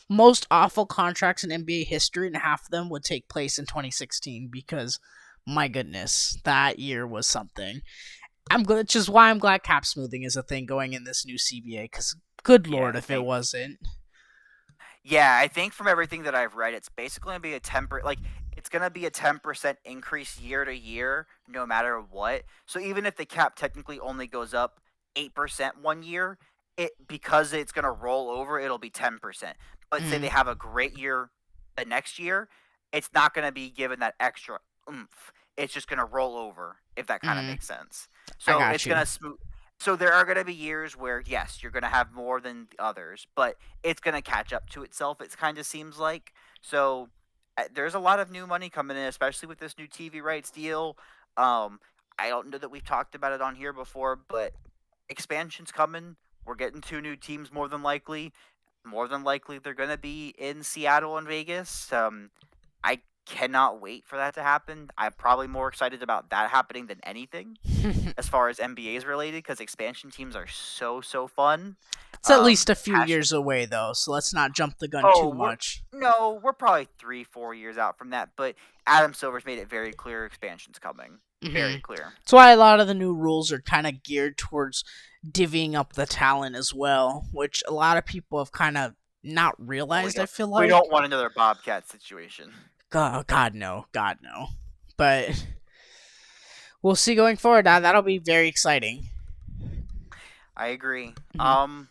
most awful contracts in NBA history, and half of them would take place in 2016 because my goodness, that year was something. Which is why I'm glad cap smoothing is a thing going in this new CBA, because good lord if it wasn't. Yeah, I think from everything that I've read, it's basically going to be a temporary, it's going to be a 10% increase year to year, no matter what. So even if the cap technically only goes up 8% one year, because it's going to roll over, it'll be 10%. But say they have a great year the next year, it's not going to be given that extra oomph. It's just going to roll over, if that kind of makes sense. I So got it's you. going to smooth. So there are going to be years where, yes, you're going to have more than the others, but it's going to catch up to itself, it kind of seems like. So there's a lot of new money coming in, especially with this new TV rights deal. I don't know that we've talked about it on here before, but expansion's coming. We're getting 2 new teams more than likely. More than likely, they're going to be in Seattle and Vegas. I cannot wait for that to happen. I'm probably more excited about that happening than anything as far as NBA is related, because expansion teams are so fun. It's at least a few Passion. years away, though, so let's not jump the gun too Oh, much. we're probably 3-4 years out from that, but Adam Silver's made it very clear expansion's coming. Very clear. That's why a lot of the new rules are kind of geared towards divvying up the talent as well, which a lot of people have kind of not realized, I feel like. We don't want another Bobcat situation. God no. But we'll see going forward. That'll be very exciting. I agree. Well,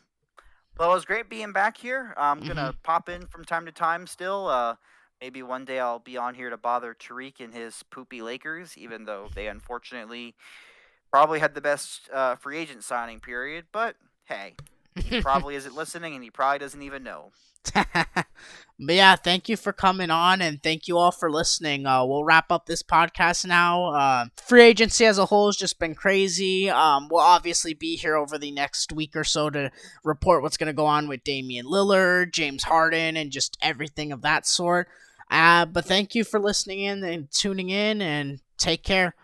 it was great being back here. I'm gonna pop in from time to time still. Maybe one day I'll be on here to bother Tariq and his poopy Lakers, even though they unfortunately probably had the best free agent signing period. But hey, he probably isn't listening, and he probably doesn't even know. But yeah, thank you for coming on, and thank you all for listening. We'll wrap up this podcast now. Free agency as a whole has just been crazy. We'll obviously be here over the next week or so to report what's going to go on with Damian Lillard, James Harden, and just everything of that sort. But thank you for listening in and tuning in, and take care.